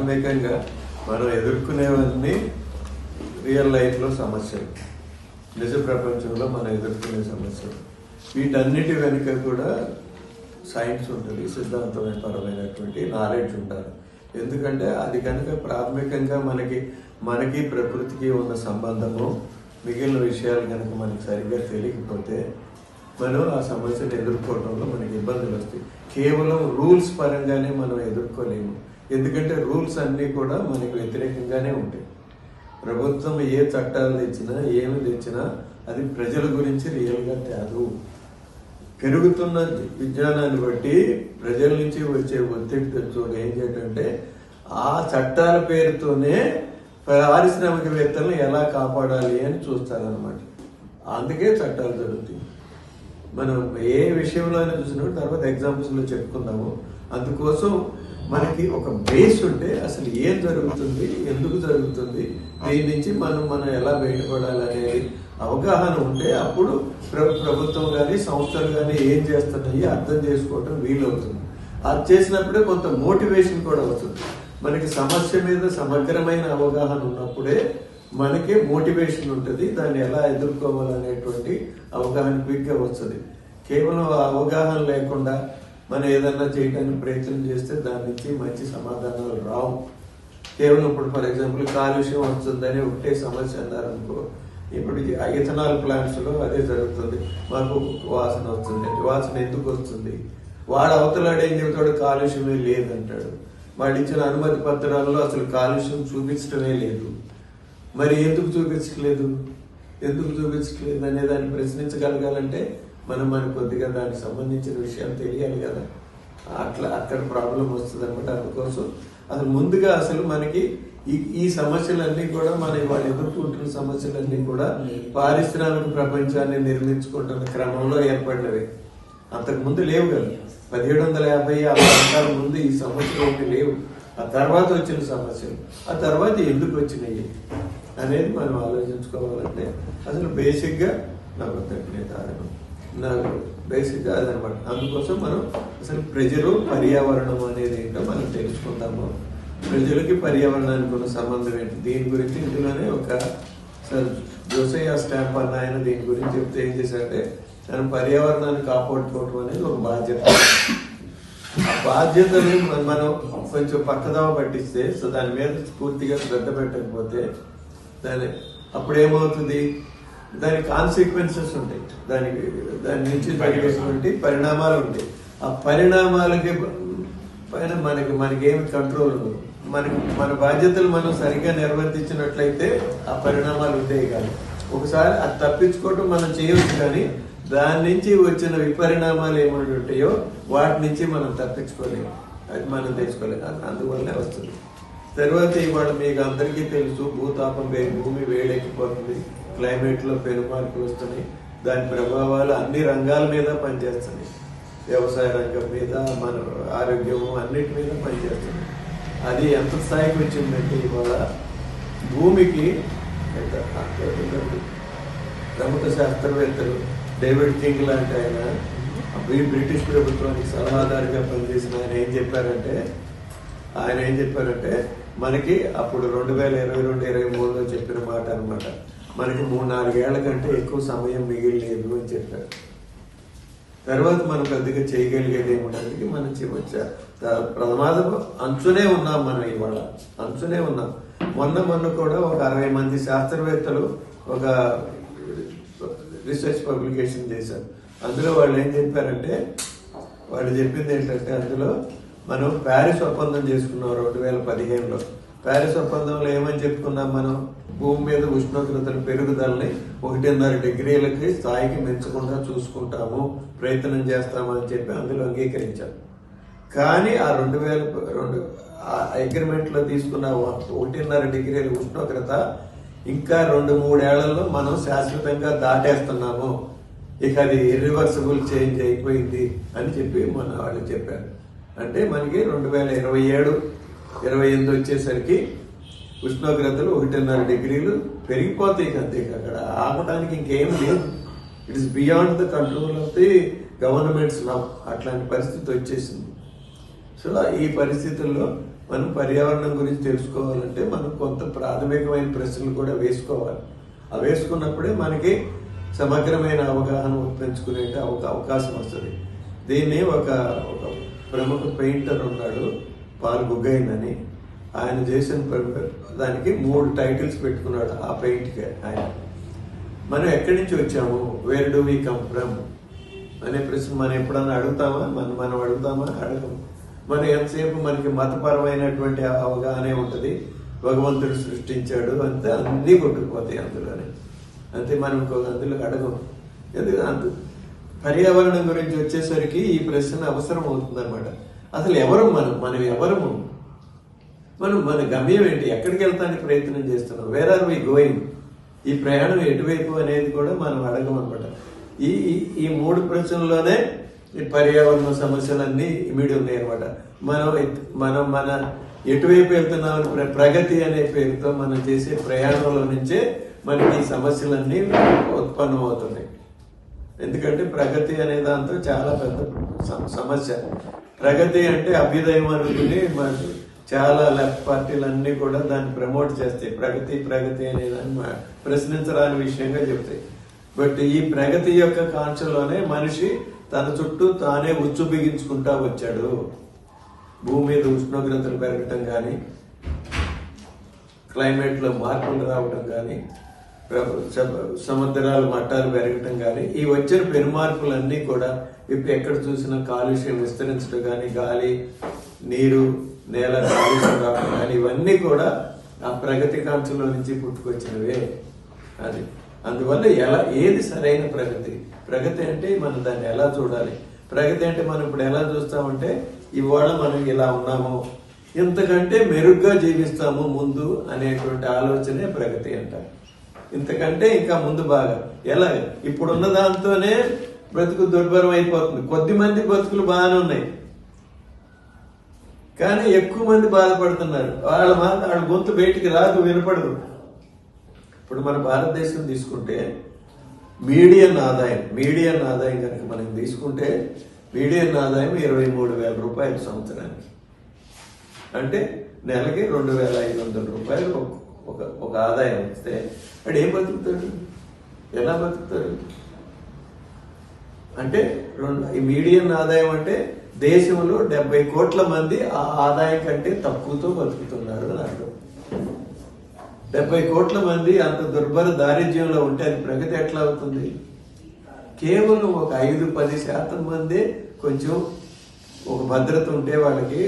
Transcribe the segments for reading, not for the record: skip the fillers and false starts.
ప్రాథమికంగా మనం ఎదుర్కొనేవన్నీ రియల్ లైఫ్లో సమస్యలు, నిజ ప్రపంచంలో మనం ఎదుర్కొనే సమస్యలు. వీటన్నిటి వెనుక కూడా సైన్స్ ఉంటుంది, సిద్ధాంతపరమైనటువంటి నాలెడ్జ్ ఉండాలి. ఎందుకంటే అది కనుక ప్రాథమికంగా మనకి ప్రకృతికి ఉన్న సంబంధము, మిగిలిన విషయాలు కనుక మనకి సరిగ్గా తెలియకపోతే మనం ఆ సమస్యను ఎదుర్కోవడంలో మనకి ఇబ్బందులు వస్తాయి. కేవలం రూల్స్ పరంగానే మనం ఎదుర్కోలేము. ఎందుకంటే రూల్స్ అన్నీ కూడా మనకి వ్యతిరేకంగానే ఉంటాయి. ప్రభుత్వం ఏ చట్టాలు తెచ్చినా ఏమి తెచ్చినా అది ప్రజల గురించి రియల్గా కాదు. పెరుగుతున్న విజ్ఞానాన్ని బట్టి ప్రజల నుంచి వచ్చే ఒత్తిడి చూడ ఏం చేయటంటే ఆ చట్టాల పేరుతోనే పారిశ్రామికవేత్తలను ఎలా కాపాడాలి అని చూస్తారనమాట. అందుకే చట్టాలు జరుగుతాయి. మనం ఏ విషయంలో అయినా చూసినప్పుడు తర్వాత ఎగ్జాంపుల్స్లో చెప్పుకుందాము. అందుకోసం మనకి ఒక బేస్ ఉంటే అసలు ఏం జరుగుతుంది, ఎందుకు జరుగుతుంది, దీని నుంచి మనం ఎలా బయటపడాలి అనేది అవగాహన ఉంటే అప్పుడు ప్రభుత్వం కానీ సంస్థలు కానీ ఏం చేస్తున్నాయి అర్థం చేసుకోవటం వీలవుతుంది. అది చేసినప్పుడే కొంత మోటివేషన్ కూడా వస్తుంది. మనకి సమస్య మీద సమగ్రమైన అవగాహన ఉన్నప్పుడే మనకి మోటివేషన్ ఉంటుంది. దాన్ని ఎలా ఎదుర్కోవాలనేటువంటి అవగాహన క్విక్గా వస్తుంది. కేవలం అవగాహన లేకుండా మనం ఏదన్నా చేయడానికి ప్రయత్నం చేస్తే దాని నుంచి మంచి సమాధానాలు రావు. కేవలం ఇప్పుడు ఫర్ ఎగ్జాంపుల్ కాలుష్యం వస్తుందని ఒకటే సమస్య అన్నారు అనుకో, ఇప్పుడు ఇథనాల్ ప్లాంట్స్లో అదే జరుగుతుంది. మాకు వాసన వస్తుంది. వాసన ఎందుకు వస్తుంది? వాడు అవతలాడు ఏం చెబుతాడు, కాలుష్యమే లేదంటాడు. వాడు ఇచ్చిన అనుమతి పత్రాల్లో అసలు కాలుష్యం చూపించడమే లేదు. మరి ఎందుకు చూపించట్లేదు అనే దాన్ని ప్రశ్నించగలగాలంటే మనకు కొద్దిగా దానికి సంబంధించిన విషయాలు తెలియాలి కదా. అక్కడ ప్రాబ్లం వస్తుంది అనమాట. అందుకోసం అసలు ముందుగా అసలు మనకి ఈ సమస్యలన్నీ కూడా వాళ్ళు ఎదుర్కొంటున్న సమస్యలన్నీ కూడా పారిశ్రామిక ప్రపంచాన్ని నిర్మించుకుంటున్న క్రమంలో ఏర్పడినవి. అంతకుముందు లేవు కదా. 1750 ఆ ప్రాంతాల ముందు ఈ సమస్యలు ఒకటి లేవు. ఆ తర్వాత వచ్చిన సమస్యలు, ఆ తర్వాత ఎందుకు వచ్చినాయి అనేది మనం ఆలోచించుకోవాలంటే అసలు బేసిక్గా బేసిక్గా అదనమాట. అందుకోసం మనం అసలు ప్రజలు పర్యావరణం అనేది ఏంటో మనం తెలుసుకుంటాము. ప్రజలకి పర్యావరణానికి ఉన్న సంబంధం ఏంటి, దీని గురించి ఇందులోనే ఒక జోసయ్య స్టాంప్ అన్న ఆయన దీని గురించి చెప్తే ఏం చేశారంటే, మనం పర్యావరణాన్ని కాపాడుకోవటం అనేది ఒక బాధ్యత. ఆ బాధ్యతని మనం కొంచెం పక్కదావ పట్టిస్తే, సో దాని మీద పూర్తిగా శ్రద్ధ పెట్టకపోతే అప్పుడు ఏమవుతుంది, దానికి కాన్సిక్వెన్సెస్ ఉంటాయి. దాని నుంచి కలిగేటువంటి పరిణామాలు ఉంటాయి. ఆ పరిణామాలకి పైన మనకేమి కంట్రోల్ ఉండదు. మన బాధ్యతలు మనం సరిగ్గా నిర్వర్తించినట్లయితే ఆ పరిణామాలు ఉంటాయి. కానీ ఒకసారి అది తప్పించుకోవటం మనం చేయవచ్చు, కానీ దాని నుంచి వచ్చిన విపరిణామాలు ఏమైనా ఉంటాయో వాటి నుంచి మనం తప్పించుకోలేము. అది మనం తెచ్చుకోలేము. అందువల్లనే వస్తుంది. తర్వాత ఇవాళ మీకు అందరికీ తెలుసు, భూతాపం భూమి వేడెక్కిపోతుంది, క్లైమేట్లో పెను మార్పులు వస్తున్నాయి. దాని ప్రభావాలు అన్ని రంగాల మీద పనిచేస్తున్నాయి. వ్యవసాయ రంగం మీద, మన ఆరోగ్యము అన్నిటి మీద పనిచేస్తుంది. అది ఎంత స్థాయికి వచ్చిందంటే ఇవాళ భూమికి ప్రముఖ శాస్త్రవేత్తలు డేవిడ్ కింగ్ లాంటి ఆయన బ్రిటిష్ ప్రభుత్వానికి సలహాదారుగా పనిచేసిన ఆయన ఏం చెప్పారంటే మనకి అప్పుడు 2022-23లో చెప్పిన మాట అనమాట, మనకి 3-4 ఏళ్ల కంటే ఎక్కువ సమయం మిగిలిలేదు అని చెప్పారు. తర్వాత మనం పెద్దగా చేయగలిగేది ఏమిటంటే మనం ప్రమాద అంచునే ఉన్నాం. మనం ఇవాళ అంచునే ఉన్నాం. మొన్న కూడా ఒక 60 మంది శాస్త్రవేత్తలు ఒక రీసెర్చ్ పబ్లికేషన్ చేశారు. అందులో వాళ్ళు ఏం చెప్పారంటే, వాళ్ళు చెప్పింది ఏంటంటే, అందులో మనం ప్యారిస్ ఒప్పందం చేసుకున్నాం 2015లో. ప్యారిస్ ఒప్పందంలో ఏమని చెప్పుకున్నాం, మనం భూమి మీద ఉష్ణోగ్రతల పెరుగుదలని 1.5 డిగ్రీలకి స్థాయికి పెంచకుండా చూసుకుంటాము, ప్రయత్నం చేస్తామని చెప్పి అందులో అంగీకరించాం. కానీ ఆ 2002 అగ్రిమెంట్లో తీసుకున్న 1.5 డిగ్రీల ఉష్ణోగ్రత ఇంకా 2-3 ఏళ్లలో మనం శాశ్వతంగా దాటేస్తున్నాము, ఇక అది ఇర్రివర్సిబుల్ చేంజ్ అయిపోయింది అని చెప్పి మన వాళ్ళు చెప్పారు. అంటే మనకి 2027-28 వచ్చేసరికి ఉష్ణోగ్రతలు 1.5 డిగ్రీలు పెరిగిపోతాయి. అంతే, అక్కడ ఆపడానికి ఇంకేం లేదు. It is beyond the control of the governments now. అట్లాంటి పరిస్థితి వచ్చేసింది. సో ఈ పరిస్థితుల్లో మనం పర్యావరణం గురించి తెలుసుకోవాలంటే మనం కొంత ప్రాథమికమైన ప్రశ్నలు కూడా వేసుకోవాలి. అవి వేసుకున్నప్పుడే మనకి సమగ్రమైన అవగాహన పెంచుకునే అవకాశం వస్తుంది. దీన్ని ఒక ప్రముఖ పెయింటర్ ఉన్నాడు, పాల్ గుగైన్ అని. ఆయన చేసిన దానికి 3 టైటిల్స్ పెట్టుకున్నాడు ఆ పెయింట్కి. ఆయన మనం ఎక్కడి నుంచి వచ్చాము, where do we come from అనే ప్రశ్న మనం ఎప్పుడన్నా అడుగుతామా? మనం అడుగుతామా? అడగము. మనం ఎంతసేపు మనకి మతపరమైనటువంటి అవగాహనే ఉంటుంది. భగవంతుడు సృష్టించాడు అంతే, అన్నీ కొట్టుకుపోతాయి అందులోనే. అంతే, మనం అందులో అడగము. ఎందుకు పర్యావరణం గురించి వచ్చేసరికి ఈ ప్రశ్న అవసరం అవుతుంది అనమాట. అసలు ఎవరు మనం ఎవరము, మన గమ్యం ఏంటి, ఎక్కడికి వెళ్తానికి ప్రయత్నం చేస్తున్నాం, వేర్ ఆర్ వి గోయింగ్, ఈ ప్రయాణం ఎటువైపు అనేది కూడా మనం అడగమన్నమాట. ఈ 3 ప్రశ్నల్లోనే ఈ పర్యావరణ సమస్యలన్నీ ఇమిడి ఉన్నాయి అనమాట. మన ఎటువైపు వెళ్తున్నామని ప్రగతి అనే పేరుతో మనం చేసే ప్రయాణంలో నుంచే మనకి ఈ సమస్యలన్నీ ఉత్పన్నమవుతున్నాయి. ఎందుకంటే ప్రగతి అనే దాంతో చాలా పెద్ద సమస్య. ప్రగతి అంటే అభ్యుదయం అనుకుని మనకి చాలా లెఫ్ట్ పార్టీలన్నీ కూడా దాన్ని ప్రమోట్ చేస్తాయి. ప్రగతి అనే దాన్ని ప్రశ్నించరాని విషయంగా చెప్తాయి. బట్ ఈ ప్రగతి యొక్క కాంక్షలోనే మనిషి తన చుట్టూ తానే ఉచ్చు బిగించుకుంటా వచ్చాడు. భూమి మీద ఉష్ణోగ్రతలు పెరగటం కానీ, క్లైమేట్లో మార్పులు రావటం కానీ, సముద్రాల మట్టాలు పెరగటం కానీ, ఈ వచ్చిన పెనుమార్పులన్నీ కూడా ఇప్పుడు ఎక్కడ చూసినా కాలుష్యం విస్తరించడం కానీ, గాలి, నీరు, నేల కాలుష్యం రావడం కానీ, ఇవన్నీ కూడా ఆ ప్రగతి కాంక్షలో నుంచి పుట్టుకొచ్చినవే. అది అందువల్ల ఏది సరైన ప్రగతి అంటే మనం దాన్ని ఎలా చూడాలి? ప్రగతి అంటే మనం ఇప్పుడు ఎలా చూస్తామంటే, ఇవాళ మనం ఇలా ఉన్నాము, ఇంతకంటే మెరుగ్గా జీవిస్తాము ముందు అనేటువంటి ఆలోచనే ప్రగతి అంటారు. ఇంతకంటే ఇంకా ముందు బాగా ఎలా, ఇప్పుడున్న దాంతోనే బ్రతుకు దుర్భరం అయిపోతుంది. కొద్ది మంది బతుకులు బాగానే ఉన్నాయి, కానీ ఎక్కువ మంది బాధపడుతున్నారు. వాళ్ళ గొంతు బయటికి రాదు, వినపడదు. ఇప్పుడు మన భారతదేశం తీసుకుంటే మీడియన్ ఆదాయం కనుక మనం తీసుకుంటే మీడియన్ ఆదాయం 23,000 రూపాయలు సంవత్సరానికి. అంటే నెలకి 2,500 రూపాయలు ఒక ఆదాయం వస్తే వాడు ఏం బతుకుతాడు, ఎలా బతుకుతాడు? అంటే ఈ మీడియన్ ఆదాయం అంటే దేశంలో 70 కోట్ల మంది ఆ ఆదాయం కంటే తక్కువతో బతుకుతున్నారు అని అర్థం. 70 కోట్ల మంది అంత దుర్భర దారిద్ర్యంలో ఉంటే అది ప్రగతి ఎట్లా అవుతుంది? కేవలం ఒక 5-10% మంది కొంచెం ఒక భద్రత ఉంటే, వాళ్ళకి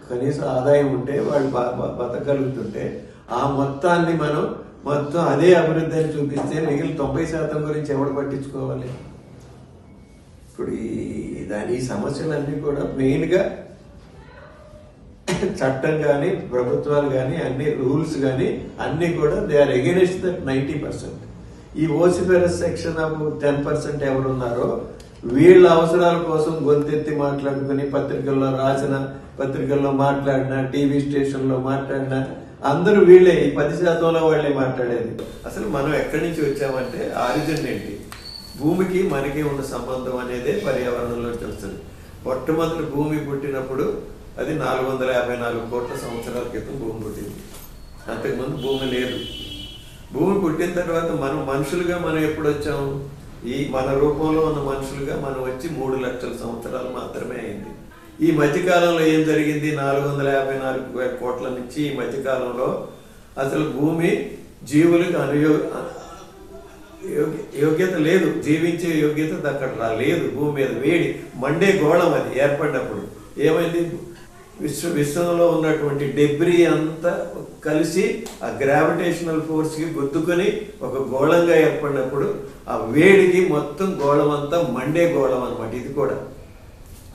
కనీస ఆదాయం ఉంటే, వాళ్ళు బతకగలుగుతుంటే, ఆ మొత్తాన్ని మనం మొత్తం అదే అభివృద్ధి అని చూపిస్తే మిగిలిన 90% గురించి ఎవడు పట్టించుకోవాలి? ఇప్పుడు ఈ సమస్యలన్నీ కూడా మెయిన్గా చట్టం కానీ, ప్రభుత్వాలు కానీ, అన్ని రూల్స్ కానీ అన్ని కూడా దే ఆర్ అగెనిస్ట్ దట్ 90%. ఈ ఓసిఫెరస్ సెక్షన్ ఆఫ్ 10% ఎవరున్నారో వీళ్ళ అవసరాల కోసం గొంతెత్తి మాట్లాడుకుని పత్రికల్లో మాట్లాడినా, టీవీ స్టేషన్లో మాట్లాడినా అందరూ వీళ్ళే, ఈ 10%లో వాళ్ళే మాట్లాడేది. అసలు మనం ఎక్కడి నుంచి వచ్చామంటే ఆరిజిన్ ఏంటి, భూమికి మనకి ఉన్న సంబంధం అనేదే పర్యావరణంలో వస్తుంది. మొట్టమొదటి భూమి పుట్టినప్పుడు అది 454 కోట్ల సంవత్సరాల క్రితం భూమి పుట్టింది. అంతకుముందు భూమి లేదు. భూమి పుట్టిన తర్వాత మనం మనుషులుగా మనం ఎప్పుడు వచ్చాము? ఈ మన రూపంలో ఉన్న మనుషులుగా మనం వచ్చి 3 లక్షల సంవత్సరాలు మాత్రమే అయింది. ఈ మధ్యకాలంలో ఏం జరిగింది? 454 కోట్ల నుంచి ఈ మధ్యకాలంలో అసలు భూమి జీవులకు యోగ్యత లేదు, జీవించే యోగ్యత అక్కడ లేదు. భూమి మీద వేడి మండే గోళం అది ఏర్పడినప్పుడు ఏమైంది? విశ్వంలో ఉన్నటువంటి డెబ్రీ అంతా కలిసి ఆ గ్రావిటేషనల్ ఫోర్స్కి గుద్దుకొని ఒక గోళంగా ఏర్పడినప్పుడు ఆ వేడికి మొత్తం గోళం అంతా మండే గోళం అనమాట. ఇది కూడా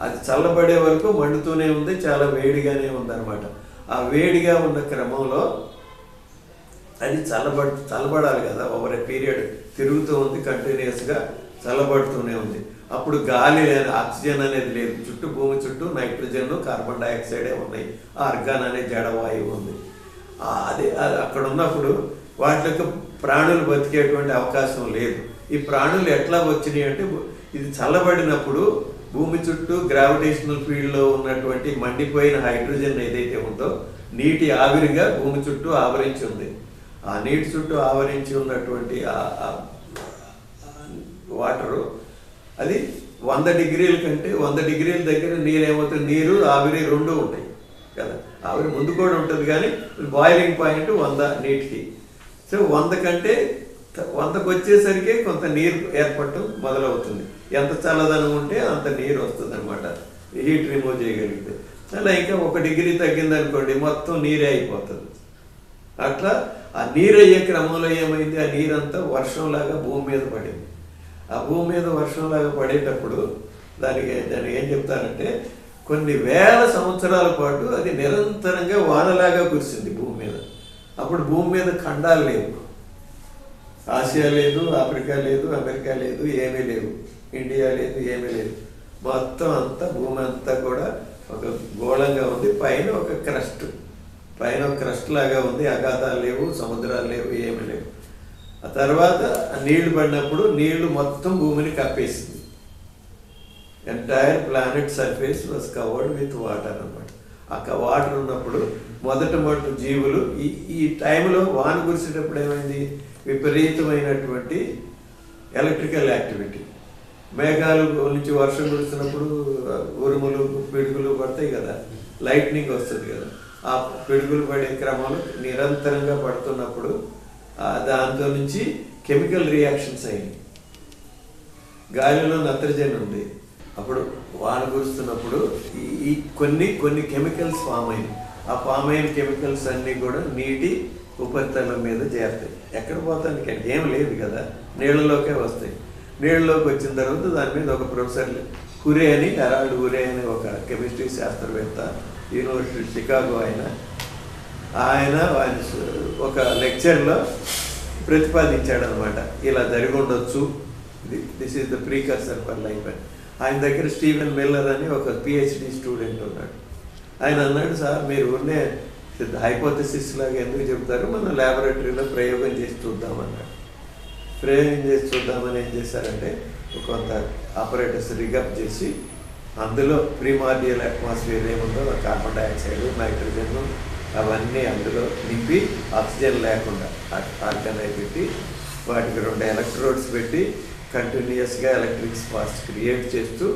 అది చల్లబడే వరకు మండుతూనే ఉంది, చాలా వేడిగానే ఉందన్నమాట. ఆ వేడిగా ఉన్న క్రమంలో అది చల్లబడాలి కదా, ఓవర్ ఏ పీరియడ్ తిరుగుతూ ఉంది, కంటిన్యూస్గా చల్లబడుతూనే ఉంది. అప్పుడు గాలి లేదు, ఆక్సిజన్ అనేది లేదు, భూమి చుట్టూ నైట్రోజన్, కార్బన్ డైఆక్సైడే ఉన్నాయి, ఆర్గాన్ అనే జడవాయువు ఉంది. అది అక్కడ ఉన్నప్పుడు వాటికి ప్రాణులు బతికేటువంటి అవకాశం లేదు. ఈ ప్రాణులు ఎట్లా వచ్చినాయి అంటే, ఇది చల్లబడినప్పుడు భూమి చుట్టూ గ్రావిటేషనల్ ఫీల్డ్లో ఉన్నటువంటి మండిపోయిన హైడ్రోజన్ ఏదైతే ఉందో నీటి ఆవిరిగా భూమి చుట్టూ ఆవరించి ఉంది. ఆ నీటి చుట్టూ ఆవరించి ఉన్నటువంటి వాటరు అది 100 డిగ్రీల కంటే 100 డిగ్రీల దగ్గర నీరు ఏమవుతుంది, నీరు ఆవిరి రెండు ఉంటాయి కదా. ఆవిరి ముందు కూడా ఉంటుంది కానీ బాయిలింగ్ పాయింట్ 100 నీటికి. సో 100 కంటే 100కు వచ్చేసరికి కొంత నీరు ఏర్పడటం మొదలవుతుంది. ఎంత చల్లదనం ఉంటే అంత నీరు వస్తుంది అనమాట, హీట్ రిమూవ్ చేయగలిగితే. అలా ఇంకా 1 డిగ్రీ తగ్గిందనుకోండి మొత్తం నీరే అయిపోతుంది. అట్లా ఆ నీరు అయ్యే క్రమంలో ఏమైంది, ఆ నీరంతా వర్షంలాగా భూమి మీద పడింది. ఆ భూమి మీద వర్షంలాగా పడేటప్పుడు దానికి ఏం చెప్తారంటే కొన్ని వేల సంవత్సరాల పాటు అది నిరంతరంగా వానలాగా కురిసింది భూమి మీద. అప్పుడు భూమి మీద ఖండాలు లేవు, ఆసియా లేదు, ఆఫ్రికా లేదు, అమెరికా లేదు, ఏమీ లేవు, ఇండియా లేదు, ఏమీ లేదు. మొత్తం అంతా భూమి అంతా కూడా ఒక గోళంగా ఉంది. పైన ఒక క్రస్ట్ లాగా ఉంది. అగాధాలు లేవు, సముద్రాలు లేవు, ఏమీ లేవు. ఆ తర్వాత నీళ్లు పడినప్పుడు నీళ్లు మొత్తం భూమిని కప్పేసింది. Entire planet surface was covered with water అన్నమాట. ఆ వాటర్ ఉన్నప్పుడు మొదట జీవులు ఈ టైంలో వాన కురిసేటప్పుడు ఏమైంది, విపరీతమైనటువంటి ఎలక్ట్రికల్ యాక్టివిటీ. మేఘాలు నుంచి వర్షం కురుస్తున్నప్పుడు ఉరుములు పిడుగులు పడతాయి కదా, లైట్నింగ్ వస్తుంది కదా. ఆ పిడుగులు పడే క్రమంలో నిరంతరంగా పడుతున్నప్పుడు దాంతో నుంచి కెమికల్ రియాక్షన్స్ అయ్యాయి. గాలిలో నత్రజని ఉంది. అప్పుడు వాన కురుస్తున్నప్పుడు ఈ కొన్ని కెమికల్స్ ఫామ్ అయ్యాయి. ఆ ఫామ్ అయిన కెమికల్స్ అన్నీ కూడా నీటి ఉపరితలం మీద చేరుతాయి. ఎక్కడ పోతానికి ఏం లేదు కదా, నీళ్ళలోకే వస్తాయి. నీళ్ళలోకి వచ్చిన తర్వాత దాని మీద ఒక ప్రొఫెసర్ హురే అని, హెరాల్డ్ హురే అని ఒక కెమిస్ట్రీ శాస్త్రవేత్త, యూనివర్సిటీ షికాగో ఆయన ఒక లెక్చర్లో ప్రతిపాదించాడు అనమాట, ఇలా జరిగి ఉండొచ్చు, this is the precursor for life అని. ఆయన దగ్గర స్టీవెన్ మిల్లర్ అని ఒక పిహెచ్డి స్టూడెంట్ ఉన్నాడు. ఆయన అన్నాడు, సార్ మీరు ఉన్నే హైపోథెసిస్ లాగా ఎందుకు చెప్తారు, మనం ల్యాబొరేటరీలో ప్రయోగం చేసి చూద్దామన్నాడు. ప్రయోగం చేసి చూద్దామని ఏం చేశారంటే కొంత ఆపరేటర్స్ రిగప్ చేసి అందులో ప్రీమార్డియల్ అట్మాస్ఫియర్ ఏముందో కార్బన్ డైఆక్సైడ్, నైట్రోజన్ అవన్నీ అందులో నింపి ఆక్సిజన్ లేకుండా ఆర్గనై పెట్టి వాటికి 2 ఎలక్ట్రోడ్స్ పెట్టి కంటిన్యూస్గా ఎలక్ట్రిక్ స్పార్క్స్ క్రియేట్ చేస్తూ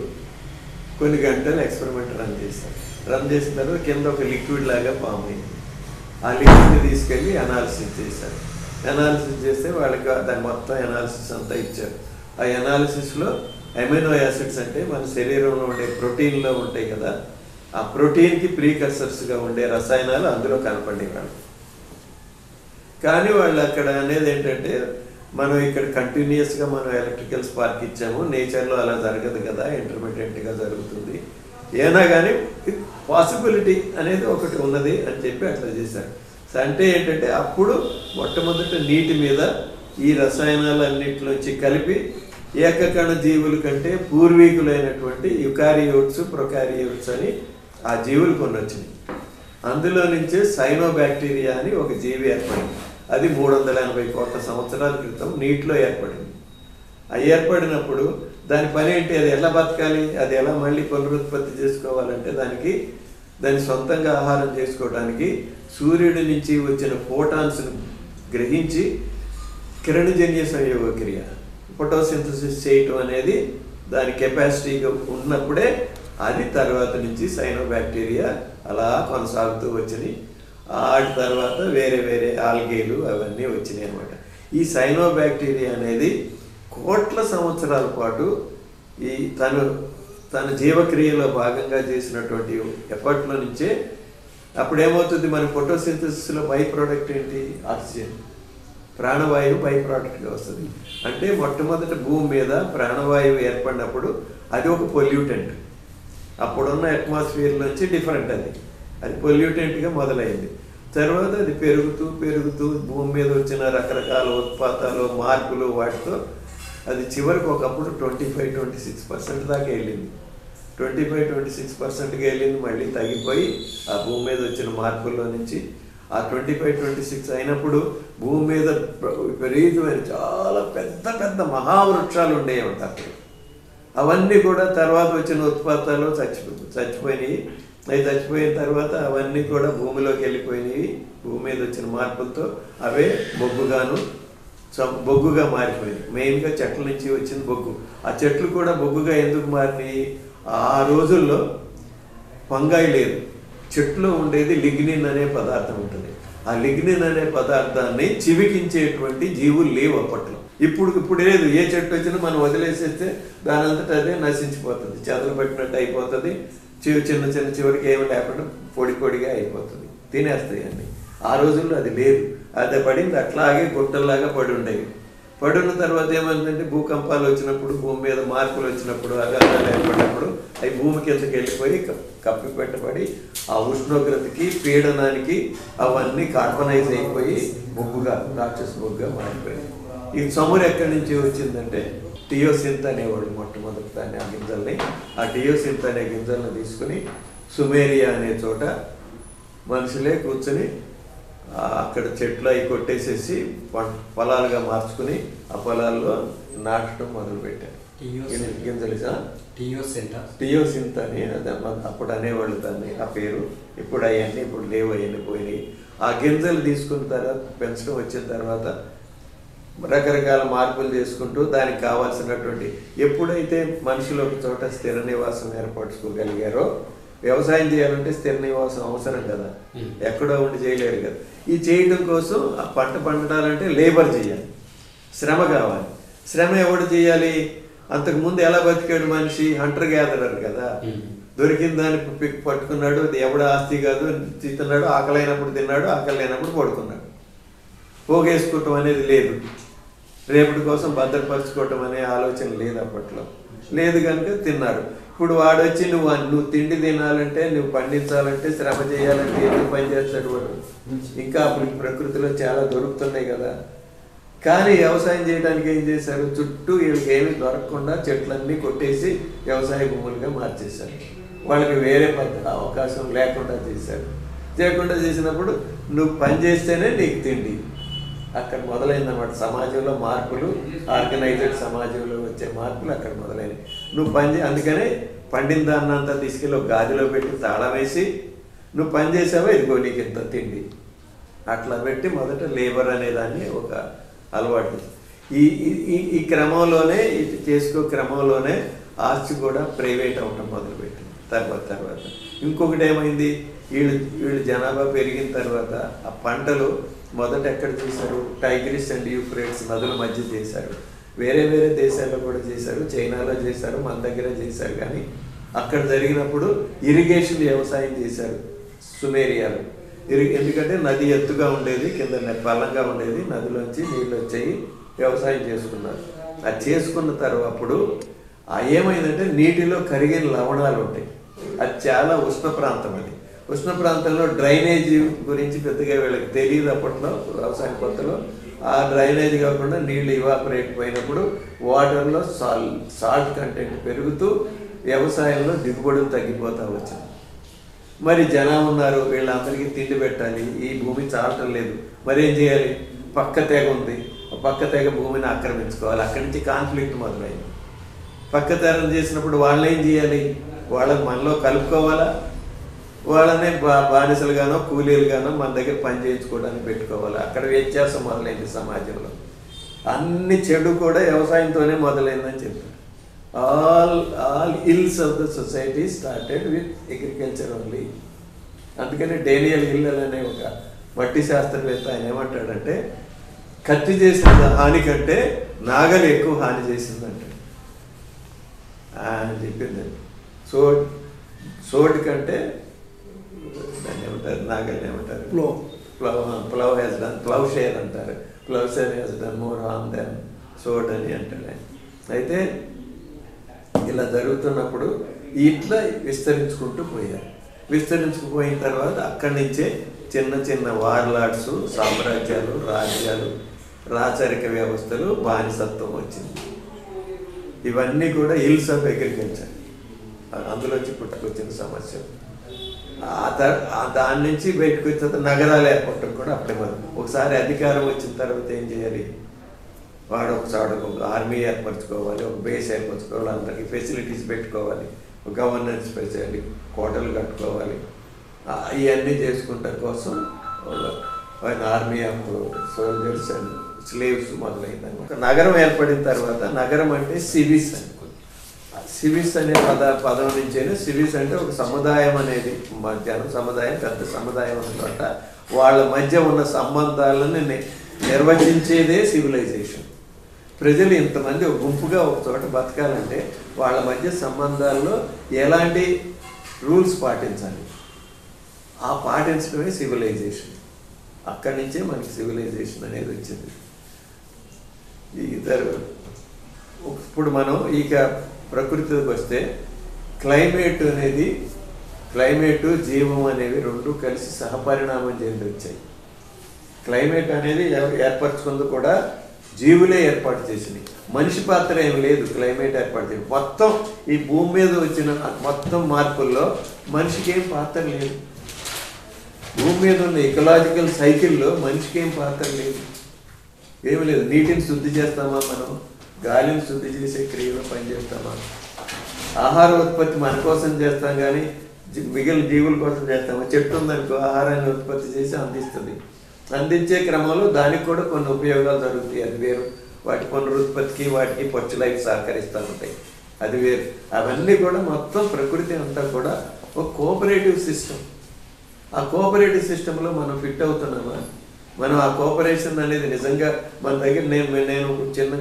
కొన్ని గంటలు ఎక్స్పెరిమెంట్ రన్ చేసిన తర్వాత కింద ఒక లిక్విడ్ లాగా ఫామ్ అయింది. ఆ లిక్విడ్ని తీసుకెళ్ళి అనాలిసిస్ చేశారు. అనాలిసిస్ చేస్తే వాళ్ళకి దాని మొత్తం అనాలిసిస్ అంతా ఇచ్చారు. ఆ అనాలిసిస్లో అమైనో యాసిడ్స్ అంటే మన శరీరంలో ఉండే ప్రోటీన్లో ఉంటాయి కదా, ఆ ప్రోటీన్కి ప్రీకర్సర్స్గా ఉండే రసాయనాలు అందులో కనపడేవాళ్ళు. కానీ వాళ్ళు అక్కడ అనేది ఏంటంటే మనం ఇక్కడ కంటిన్యూస్గా మనం ఎలక్ట్రికల్ స్పార్క్ ఇచ్చాము, నేచర్లో అలా జరగదు కదా, ఇంటర్మీడియట్గా జరుగుతుంది, ఏనా కానీ పాసిబిలిటీ అనేది ఒకటి ఉన్నది అని చెప్పి అట్లా చేశారు. అంటే ఏంటంటే అప్పుడు మొట్టమొదట నీటి మీద ఈ రసాయనాలన్నింటిలోంచి కలిపి ఏకకణ జీవుల కంటే పూర్వీకులైనటువంటి యుకారియోట్స్, ప్రొకారియోట్స్ అని ఆ జీవులు కొన్ని వచ్చినాయి. అందులో నుంచే సైనోబాక్టీరియా అని ఒక జీవి ఏర్పడింది. అది 380 కోట్ల సంవత్సరాల క్రితం నీటిలో ఏర్పడింది. అది ఏర్పడినప్పుడు దాని పని ఏంటి, అది ఎలా బతకాలి, అది ఎలా మళ్ళీ పునరుత్పత్తి చేసుకోవాలంటే దాని సొంతంగా ఆహారం చేసుకోవడానికి సూర్యుడి నుంచి వచ్చిన ఫోటాన్స్ను గ్రహించి కిరణజన్య సంయోగ క్రియ ఫోటోసింథసిస్ చేయటం అనేది దాని కెపాసిటీగా ఉన్నప్పుడే అది తర్వాత నుంచి సైనోబాక్టీరియా అలా కొనసాగుతూ వచ్చినాయి. వాటి తర్వాత వేరే వేరే ఆల్గేలు అవన్నీ వచ్చినాయి అన్నమాట. ఈ సైనోబాక్టీరియా అనేది కోట్ల సంవత్సరాల పాటు ఈ తన జీవక్రియలో భాగంగా చేసినటువంటి ఎఫర్ట్లో నుంచే అప్పుడేమవుతుంది, మన ఫోటోసింథసిస్లో బై ప్రోడక్ట్ ఏంటి, ఆక్సిజన్, ప్రాణవాయువు బై ప్రోడక్ట్గా వస్తుంది. అంటే మొట్టమొదటి భూమి మీద ప్రాణవాయువు ఏర్పడినప్పుడు అది ఒక పొల్యూటెంట్, అప్పుడున్న అట్మాస్ఫియర్ నుంచి డిఫరెంట్, అది పొల్యూటెంట్గా మొదలైంది. తర్వాత అది పెరుగుతూ భూమి మీద వచ్చిన రకరకాల ఉత్పాతాలు, మార్పులు, వాటితో అది చివరికి ఒకప్పుడు 25-26% దాకా వెళ్ళింది. 25-26%గా వెళ్ళింది, మళ్ళీ తగ్గిపోయి ఆ భూమి మీద వచ్చిన మార్పుల్లో నుంచి ఆ 25-26 అయినప్పుడు భూమి మీద విపరీతమైన చాలా పెద్ద పెద్ద మహావృక్షాలు ఉండేవి అప్పుడు. అవన్నీ కూడా తర్వాత వచ్చిన ఉత్పాతాలు చచ్చిపోయినాయి. అవి చచ్చిపోయిన తర్వాత అవన్నీ కూడా భూమిలోకి వెళ్ళిపోయినాయి. భూమి మీద వచ్చిన మార్పులతో అవే బొగ్గుగా మారిపోయింది. మెయిన్గా చెట్ల నుంచి వచ్చిన బొగ్గు. ఆ చెట్లు కూడా బొగ్గుగా ఎందుకు మారినాయి? ఆ రోజుల్లో ఫంగై లేదు, చెట్లో ఉండేది లిగ్నిన్ అనే పదార్థం ఉంటుంది. ఆ లిగ్నిన్ అనే పదార్థాన్ని చివికించేటువంటి జీవులు లేవు అప్పట్లో. ఇప్పుడు లేదు. ఏ చెట్టు వచ్చినా మనం వదిలేసేస్తే దాని అంతటా అదే నశించిపోతుంది, చెదలు పెట్టినట్టు అయిపోతుంది. చిన్న చివరికి ఏమి లేకుండా పొడిగా అయిపోతుంది, తినేస్తాయి అన్ని. ఆ రోజుల్లో అది లేదు. అది పడింది అట్లాగే గుట్టల్లాగా పడి ఉండేవి. పడిన తర్వాత ఏమైందంటే భూకంపాలు వచ్చినప్పుడు, భూమి మీద మార్పులు వచ్చినప్పుడు, అగాధాలు ఏర్పడినప్పుడు అవి భూమి కిందకి వెళ్ళిపోయి కప్పి పెట్టబడి ఆ ఉష్ణోగ్రతకి పీడనానికి అవన్నీ కార్బనైజ్ అయిపోయి రాక్షస బొగ్గుగా మారిపోయింది. ఈ చమురు ఎక్కడి నుంచి వచ్చిందంటే టియోసింత్ అనేవాడు మొట్టమొదటి దాన్ని, ఆ గింజల్ని, ఆ టియోసింత్ అనే గింజలను తీసుకుని సుమేరియా అనే చోట మనుషులే కూర్చొని అక్కడ చెట్లు అవి కొట్టేసేసి పొలాలుగా మార్చుకుని ఆ పొలాల్లో నాటడం మొదలుపెట్టారు. గింజలు టియోసింత్ అని అప్పుడు అనేవాళ్ళు దాన్ని, ఆ పేరు. ఇప్పుడు అవన్నీ ఇప్పుడు లేవు, అవన్నీ పోయినాయి. ఆ గింజలు తీసుకున్న తర్వాత పెంచడం వచ్చిన తర్వాత రకరకాల మార్పులు చేసుకుంటూ దానికి కావాల్సినటువంటి, ఎప్పుడైతే మనుషులు ఒక చోట స్థిర నివాసం ఏర్పరచుకోగలిగారో, వ్యవసాయం చేయాలంటే స్థిర నివాసం అవసరం కదా, ఎక్కడో ఉండి చేయలేరు కదా. ఈ చేయడం కోసం ఆ పంట పండాలంటే లేబర్ చేయాలి, శ్రమ కావాలి. శ్రమ ఎవడు చేయాలి? అంతకుముందు ఎలా బతికాడు మనిషి? హంటర్ గ్యాదరర్ కదా. దొరికిన దాన్ని పట్టుకున్నాడు, అది ఎవడ ఆస్తి కాదు, తిన్నాడు, ఆకలైనప్పుడు తిన్నాడు, ఆకలి లేనప్పుడు పడుకున్నాడు. పోగేసుకోవటం అనేది లేదు, రేపటి కోసం భద్రపరచుకోవటం అనే ఆలోచన లేదు అప్పట్లో. లేదు కనుక తిన్నాడు. ఇప్పుడు వాడు వచ్చి నువ్వు తిండి తినాలంటే, నువ్వు పండించాలంటే, శ్రమ చేయాలంటే ఎందుకు పని చేస్తాడు వాడు? ఇంకా అప్పుడు ప్రకృతిలో చాలా దొరుకుతున్నాయి కదా. కానీ వ్యవసాయం చేయడానికి ఏం చేశారు? చుట్టూ వీళ్ళకి ఏమీ దొరకకుండా చెట్లన్నీ కొట్టేసి వ్యవసాయ భూములుగా మార్చేశారు. వాళ్ళకి వేరే అవకాశం లేకుండా చేశారు. చేయకుండా చేసినప్పుడు నువ్వు పని చేస్తేనే నీకు తిండి. అక్కడ మొదలైందన్నమాట సమాజంలో మార్పులు, ఆర్గనైజ్డ్ సమాజంలో వచ్చే మార్పులు అక్కడ మొదలైనవి. నువ్వు అందుకనే పండిన దాన్నంతా తీసుకెళ్ళి ఒక గాదిలో పెట్టి తాళం వేసి, నువ్వు పని చేసావా, ఇదిగో నీకు ఇంత తిండి, అట్లా పెట్టి మొదట లేబర్ అనేదాన్ని ఒక అలవాటు. ఈ క్రమంలోనే క్రమంలోనే ఆస్తి కూడా ప్రైవేట్ అవటం మొదలుపెట్టింది. తర్వాత ఇంకొకటి ఏమైంది, వీళ్ళు జనాభా పెరిగిన తర్వాత ఆ పంటలు మొదట ఎక్కడ చేశారు? టైగ్రిస్ అండ్ యూఫ్రేట్స్ నదుల మధ్య చేశారు. వేరే దేశాల్లో కూడా చేశారు, చైనాలో చేశారు, మన దగ్గర చేశారు. కానీ అక్కడ జరిగినప్పుడు ఇరిగేషన్ వ్యవసాయం చేశారు సుమేరియాలో. ఎందుకంటే నది ఎత్తుగా ఉండేది, కింద పల్లంగా ఉండేది, నదిలోంచి నీళ్ళు వచ్చాయి, వ్యవసాయం చేసుకున్నారు. అది చేసుకున్న తర్వాత ఏమైందంటే నీటిలో కరిగిన లవణాలు ఉంటాయి. అది చాలా ఉష్ణ ప్రాంతం. అది ఉష్ణ ప్రాంతంలో డ్రైనేజీ గురించి పెద్దగా వీళ్ళకి తెలియదు అప్పట్లో, వ్యవసాయం కొత్తలో. ఆ డ్రైనేజ్ కాకుండా నీళ్ళు ఇవాపరేట్ పోయినప్పుడు వాటర్లో సాల్ట్ కంటెంట్ పెరుగుతూ వ్యవసాయంలో దిగుబడులు తగ్గిపోతూ వచ్చింది. మరి జనం ఉన్నారు, వీళ్ళందరికీ తిండి పెట్టాలి, ఈ భూమి చాలటం లేదు, మరి ఏం చేయాలి? పక్క తెగ ఉంది, పక్క తెగ భూమిని ఆక్రమించుకోవాలి. అక్కడి నుంచి కాన్ఫ్లిక్ట్ మొదలైంది. పక్క తెగ చేసినప్పుడు వాళ్ళని ఏం చేయాలి? వాళ్ళని మనలో కలుపుకోవాలా, వాళ్ళనే బానిసలుగానో కూలీలుగానో మన దగ్గర పని చేయించుకోవడానికి పెట్టుకోవాలి. అక్కడ వ్యత్యాసం మొదలైంది సమాజంలో. అన్ని చెడు కూడా వ్యవసాయంతోనే మొదలైందని చెప్తారు. All ills of the society started with agriculture only. అందుకని డేనియల్ హిల్ అనే ఒక మట్టి శాస్త్రవేత్త ఆయన ఏమంటాడంటే, కత్తి చేసిన హాని కంటే నాగలి ఎక్కువ హాని చేసిందంటే ఆయన చెప్పింది. సోడ్ కంటే దాన్ని ఏమంటారు, నాగల్ని ఏమంటారు, ప్లౌషేర్ అంటారు. Ploughshare has done more harm than sod అని అంటాడు ఆయన. అయితే ఇలా జరుగుతున్నప్పుడు ఇట్లా విస్తరించుకుంటూ పోయారు. విస్తరించుకుపోయిన తర్వాత అక్కడి నుంచే చిన్న వార్లాడ్స్, సామ్రాజ్యాలు, రాజ్యాలు, రాచరిక వ్యవస్థలు, బానిసత్వం వచ్చింది. ఇవన్నీ కూడా హిల్స్ ఆఫ్ అగ్రికల్చర్, అందులోంచి పుట్టుకొచ్చిన సమస్య. దాని నుంచి బయటకు వచ్చిన నగరాలు ఏర్పడటం కూడా అప్పుడే ఒకసారి అధికారం వచ్చిన తర్వాత ఏం చేయాలి? వాడు ఒక ఆర్మీ ఏర్పరచుకోవాలి, ఒక బేస్ ఏర్పరచుకోవాలి, అందరికీ ఫెసిలిటీస్ పెట్టుకోవాలి. గవర్నెన్స్ చేయాలి, కోటలు కట్టుకోవాలి, ఇవన్నీ చేసుకుంటాం కోసం army of soldiers and slaves మొదలైందని. ఒక నగరం ఏర్పడిన తర్వాత, నగరం అంటే సివిస్ అనుకో, సివిస్ అనే పదం నుంచేనే, సివిస్ అంటే ఒక సముదాయం అనేది, జన సముదాయం, పెద్ద సముదాయం అనమాట. వాళ్ళ మధ్య ఉన్న సంబంధాలను నిర్వచించేదే సివిలైజేషన్. ప్రజలు ఇంతమంది ఒక గుంపుగా ఒక చోట బతకాలంటే వాళ్ళ మధ్య సంబంధాల్లో ఎలాంటి రూల్స్ పాటించాలి, ఆ పాటించడమే సివిలైజేషన్. అక్కడి నుంచే మనకి సివిలైజేషన్ అనేది వచ్చింది. ఇప్పుడు మనం ఇక ప్రకృతికి వస్తే, క్లైమేటు జీవం అనేవి రెండు కలిసి సహపరిణామం చెంది వచ్చాయి. క్లైమేట్ అనేది ఏర్పరచుకుంది కూడా జీవులే ఏర్పాటు చేసినాయి. మనిషి పాత్ర ఏమి లేదు క్లైమేట్ ఏర్పాటు చేసి. మొత్తం ఈ భూమి మీద వచ్చిన మొత్తం మార్పుల్లో మనిషికి ఏం పాత్ర లేదు. భూమి మీద ఉన్న ఎకలాజికల్ సైకిల్లో మనిషికి ఏం పాత్ర లేదు, ఏమి లేదు. నీటిని శుద్ధి చేస్తామా మనం, గాలిని శుద్ధి చేసే క్రియలో పనిచేస్తామా, ఆహార ఉత్పత్తి మన కోసం చేస్తాం కానీ మిగిలిన జీవుల కోసం చేస్తామా. చెట్టు ఉందనుకో, ఆహారాన్ని ఉత్పత్తి చేసి అందిస్తుంది. అందించే క్రమంలో దానికి కూడా కొన్ని ఉపయోగాలు జరుగుతాయి, అది వేరు. వాటి పునరుత్పత్తికి వాటికి పచ్చులకి సహకరిస్తూ ఉంటాయి, అది వేరు. అవన్నీ కూడా మొత్తం ప్రకృతి అంతా కూడా ఒక కోఆపరేటివ్ సిస్టమ్. ఆ కోఆపరేటివ్ సిస్టంలో మనం ఫిట్ అవుతున్నామా? మనం ఆ కోఆపరేషన్ అనేది నిజంగా మన దగ్గర, నేను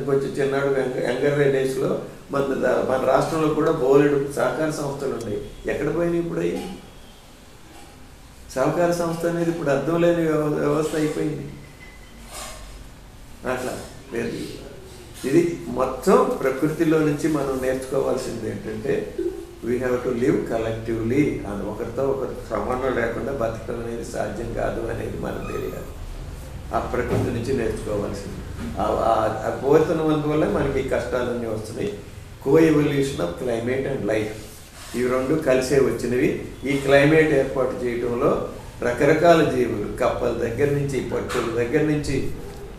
కొంచెం చిన్నాడు యంగర్ డేస్లో మన రాష్ట్రంలో కూడా బోలెడు సహకార సంస్థలు ఉన్నాయి. ఎక్కడ పోయినాయి ఇప్పుడు? అయ్యి సహకార సంస్థ అనేది ఇప్పుడు అర్థం లేని వ్యవస్థ అయిపోయింది. అట్లా లేదు. ఇది మొత్తం ప్రకృతిలో నుంచి మనం నేర్చుకోవాల్సింది ఏంటంటే, we have to live collectively. అని ఒకరితో ఒకరు సంబంధం లేకుండా బతకడం అనేది సాధ్యం కాదు అనేది మనకు తెలియాలి. ఆ ప్రకృతి నుంచి నేర్చుకోవాల్సింది. ఆ పోతున్నందువల్ల మనకి కష్టాలన్నీ వస్తున్నాయి. కోఎవల్యూషన్ ఆఫ్ క్లైమేట్ అండ్ లైఫ్, ఇవి రెండు కలిసే వచ్చినవి. ఈ క్లైమేట్ ఏర్పాటు చేయడంలో రకరకాల జీవులు, కప్పల దగ్గర నుంచి పక్షుల దగ్గర నుంచి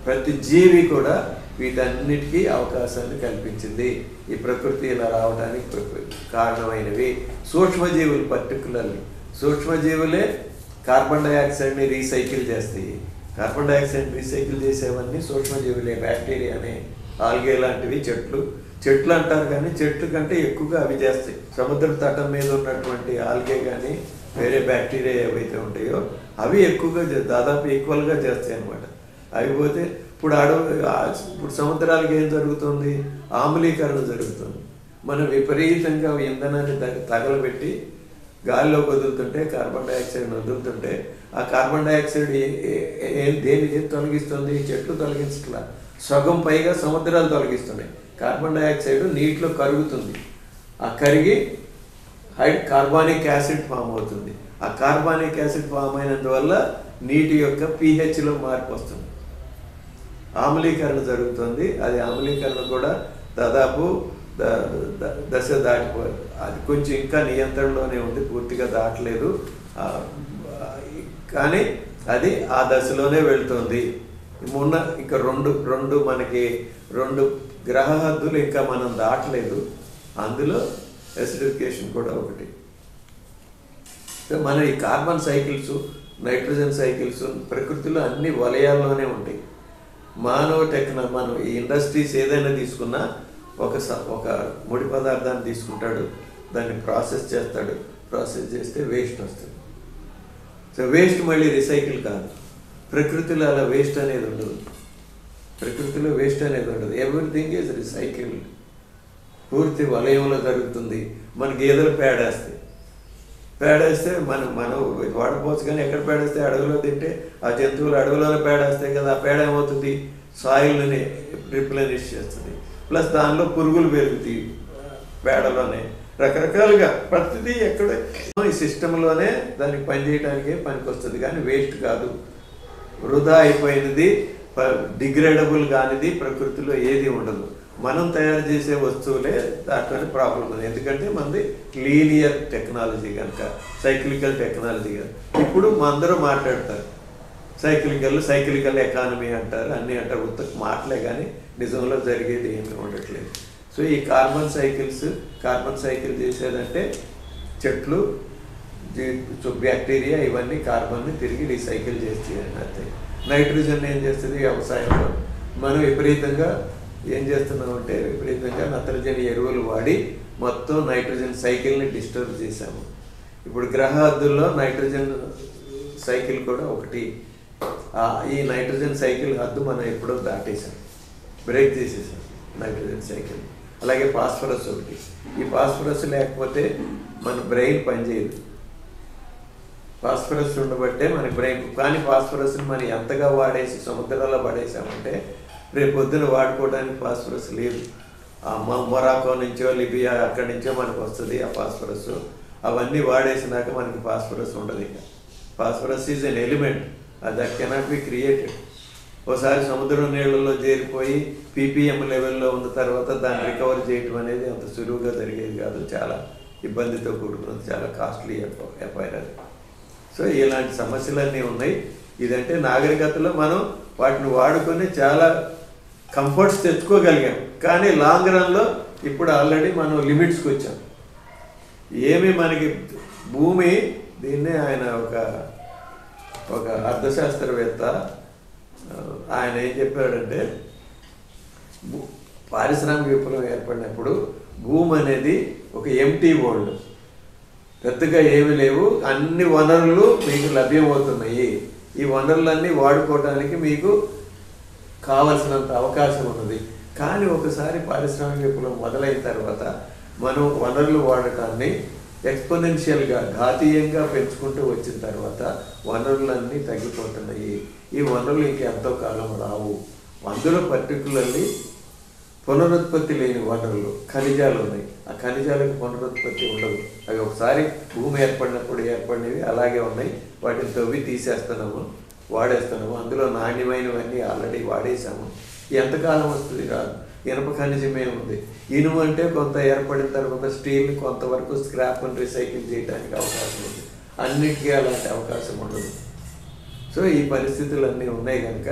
ప్రతి జీవి కూడా వీటన్నిటికీ అవకాశాన్ని కల్పించింది. ఈ ప్రకృతి ఇలా రావడానికి కారణమైనవి సూక్ష్మజీవులు. పర్టికులర్లీ సూక్ష్మజీవులే కార్బన్ డైఆక్సైడ్ని రీసైకిల్ చేస్తాయి. కార్బన్ డైఆక్సైడ్ రీసైకిల్ చేసేవన్నీ సూక్ష్మజీవులే. బ్యాక్టీరియానే, ఆల్గే లాంటివి, చెట్లు అంటారు కానీ చెట్లు కంటే ఎక్కువగా అవి చేస్తాయి. సముద్ర తటం మీద ఉన్నటువంటి ఆల్గే కానీ వేరే బ్యాక్టీరియా ఏవైతే ఉంటాయో అవి ఎక్కువగా దాదాపు ఈక్వల్గా చేస్తాయి అన్నమాట. అవి పోతే ఇప్పుడు సముద్రాలకు ఏం జరుగుతుంది? ఆమ్లీకరణ జరుగుతుంది. మనం విపరీతంగా ఇంధనాన్ని తగలబెట్టి గాలిలో వదులుతుంటే, కార్బన్ డైఆక్సైడ్ని వదులుతుంటే, ఆ కార్బన్ డైఆక్సైడ్ దేని తొలగిస్తుంది? చెట్లు తొలగించట్లా, సగం పైగా సముద్రాలు తొలగిస్తున్నాయి. కార్బన్ డైఆక్సైడ్ నీటిలో కరుగుతుంది. ఆ కరిగి కార్బానిక్ యాసిడ్ ఫామ్ అవుతుంది. ఆ కార్బానిక్ యాసిడ్ ఫామ్ అయినందువల్ల నీటి యొక్క pHలో మార్పు వస్తుంది, ఆమ్లీకరణ జరుగుతుంది. అది ఆమ్లీకరణ కూడా దాదాపు దశ దాటిపోయి, అది కొంచెం ఇంకా నియంత్రణలోనే ఉంది, పూర్తిగా దాటలేదు. కానీ అది ఆ దశలోనే వెళ్తుంది. మొన్న ఇంకా రెండు గ్రహ హద్దులు ఇంకా మనం దాటలేదు. అందులో ఎసిడిఫికేషన్ కూడా ఒకటి. మన ఈ కార్బన్ సైకిల్స్, నైట్రోజన్ సైకిల్స్ ప్రకృతిలో అన్ని వలయాల్లోనే ఉంటాయి. మనం ఈ ఇండస్ట్రీస్ ఏదైనా తీసుకున్నా ఒక ముడి పదార్థాన్ని తీసుకుంటాడు, దాన్ని ప్రాసెస్ చేస్తాడు, ప్రాసెస్ చేస్తే వేస్ట్ వస్తుంది. సో వేస్ట్ మళ్ళీ రీసైకిల్ కాదు. ప్రకృతిలో అలా వేస్ట్ అనేది ఉండదు. Everything is recycle. పూర్తి వలయంలో జరుగుతుంది. మన గేదెలు పేడేస్తే మనం వాడపోవచ్చు, కానీ ఎక్కడ పేడేస్తే అడవిలో తింటే ఆ జంతువులు అడవిలోనే పేడేస్తాయి కదా. ఆ పేడ ఏమవుతుంది? సాయిల్ని రిప్లెనిష్ చేస్తుంది. ప్లస్ దానిలో పురుగులు పెరుగుతాయి పేడలోనే. రకరకాలుగా ప్రతిదీ ఎక్కడ ఈ సిస్టంలోనే దానికి పనిచేయడానికే పనికొస్తుంది, కానీ వేస్ట్ కాదు. వృధా అయిపోయినది, డిగ్రేడబుల్ కానిది ప్రకృతిలో ఏది ఉండదు. మనం తయారు చేసే వస్తువులే దాంట్లోనే ప్రాబ్లం ఉంది. ఎందుకంటే మనది లీనియర్ టెక్నాలజీ కనుక, సైక్లికల్ టెక్నాలజీ కనుక. ఇప్పుడు అందరూ మాట్లాడతారు సైక్లికల్ ఎకానమీ అంటారు, అన్నీ అంటారు. ఉత్తకు మాటలే కానీ నిజంలో జరిగేది ఏమీ ఉండట్లేదు. సో ఈ కార్బన్ సైకిల్ చేసేదంటే చెట్లు, బ్యాక్టీరియా ఇవన్నీ కార్బన్ని తిరిగి రీసైకిల్ చేస్తాయని అంతే. నైట్రోజన్ ఏం చేస్తుంది? వ్యవసాయంలో మనం విపరీతంగా ఏం చేస్తున్నామంటే విపరీతంగా నత్రజని ఎరువులు వాడి మొత్తం నైట్రోజన్ సైకిల్ని డిస్టర్బ్ చేశాము. ఇప్పుడు గ్రహ హద్దుల్లో నైట్రోజన్ సైకిల్ కూడా ఒకటి. ఈ నైట్రోజన్ సైకిల్ హద్దు మనం ఎప్పుడో దాటేసాం, బ్రేక్ చేసేసాం నైట్రోజన్ సైకిల్. అలాగే ఫాస్ఫరస్ ఒకటి. ఈ ఫాస్ఫరస్ లేకపోతే మన బ్రెయిన్ పనిచేయదు. ఫాస్ఫరస్ ఉండబట్టే మన బ్రెయిన్. కానీ ఫాస్ఫరస్ని మనం ఎంతగా వాడేసి సముద్రాల్లో పడేసామంటే రేపు పొద్దున వాడుకోవడానికి ఫాస్ఫరస్ లేదు. మొరాకో నుంచో లిబియా అక్కడి నుంచో మనకు వస్తుంది ఆ ఫాస్ఫరస్. అవన్నీ వాడేసినాక మనకి ఫాస్ఫరస్ ఉండదు. ఇక phosphorus is an element that cannot be created. ఒకసారి సముద్రం నీళ్ళల్లో చేరిపోయి పీపీఎం లెవెల్లో ఉన్న తర్వాత దాన్ని రికవర్ చేయటం అనేది అంత సులువుగా జరిగేది కాదు. చాలా ఇబ్బందితో కూడుకున్నది, చాలా కాస్ట్లీ ఎఫైర్ అది. సో ఇలాంటి సమస్యలన్నీ ఉన్నాయి. ఇదంటే నాగరికతలో మనం వాటిని వాడుకొని చాలా కంఫర్ట్స్ తెచ్చుకోగలిగాం. కానీ లాంగ్ రన్లో ఇప్పుడు ఆల్రెడీ మనం లిమిట్స్కి వచ్చాం. ఏమి మనకి భూమి, దీన్నే ఆయన ఒక అర్థశాస్త్రవేత్త ఆయన ఏం చెప్పాడంటే పారిశ్రామిక విప్లవం ఏర్పడినప్పుడు భూమి అనేది ఒక ఎంటీ వరల్డ్, పెద్దగా ఏమీ లేవు, అన్ని వనరులు మీకు లభ్యమవుతున్నాయి. ఈ వనరులన్నీ వాడుకోవడానికి మీకు కావలసినంత అవకాశం ఉన్నది. కానీ ఒకసారి పారిశ్రామిక విప్లవం మొదలైన తర్వాత మనం వనరులు వాడటాన్ని ఎక్స్పోనెన్షియల్గా ఘాతీయంగా పెంచుకుంటూ వచ్చిన తర్వాత వనరులన్నీ తగ్గిపోతున్నాయి. ఈ వనరులు ఇంకెంతో కాలం రావు. అందులో పర్టికులర్లీ పునరుత్పత్తి లేని వనరులు, ఖనిజాలు ఉన్నాయి. ఆ ఖనిజాలకు పునరుత్పత్తి ఉండదు. అవి ఒకసారి భూమి ఏర్పడినప్పుడు ఏర్పడినవి అలాగే ఉన్నాయి. వాటిని తవ్వి తీసేస్తున్నాము, వాడేస్తున్నాము. అందులో నాణ్యమైనవన్నీ ఆల్రెడీ వాడేసాము. ఎంతకాలం వస్తుంది? రాదు. ఇనుప ఖనిజమే ఉంది. ఇనుము అంటే కొంత ఏర్పడిన తర్వాత స్టీల్ కొంతవరకు స్క్రాప్ అని రీసైకిల్ చేయడానికి అవకాశం ఉంది. అన్నిటికీ అలాంటి అవకాశం ఉండదు. సో ఈ పరిస్థితులన్నీ ఉన్నాయి కనుక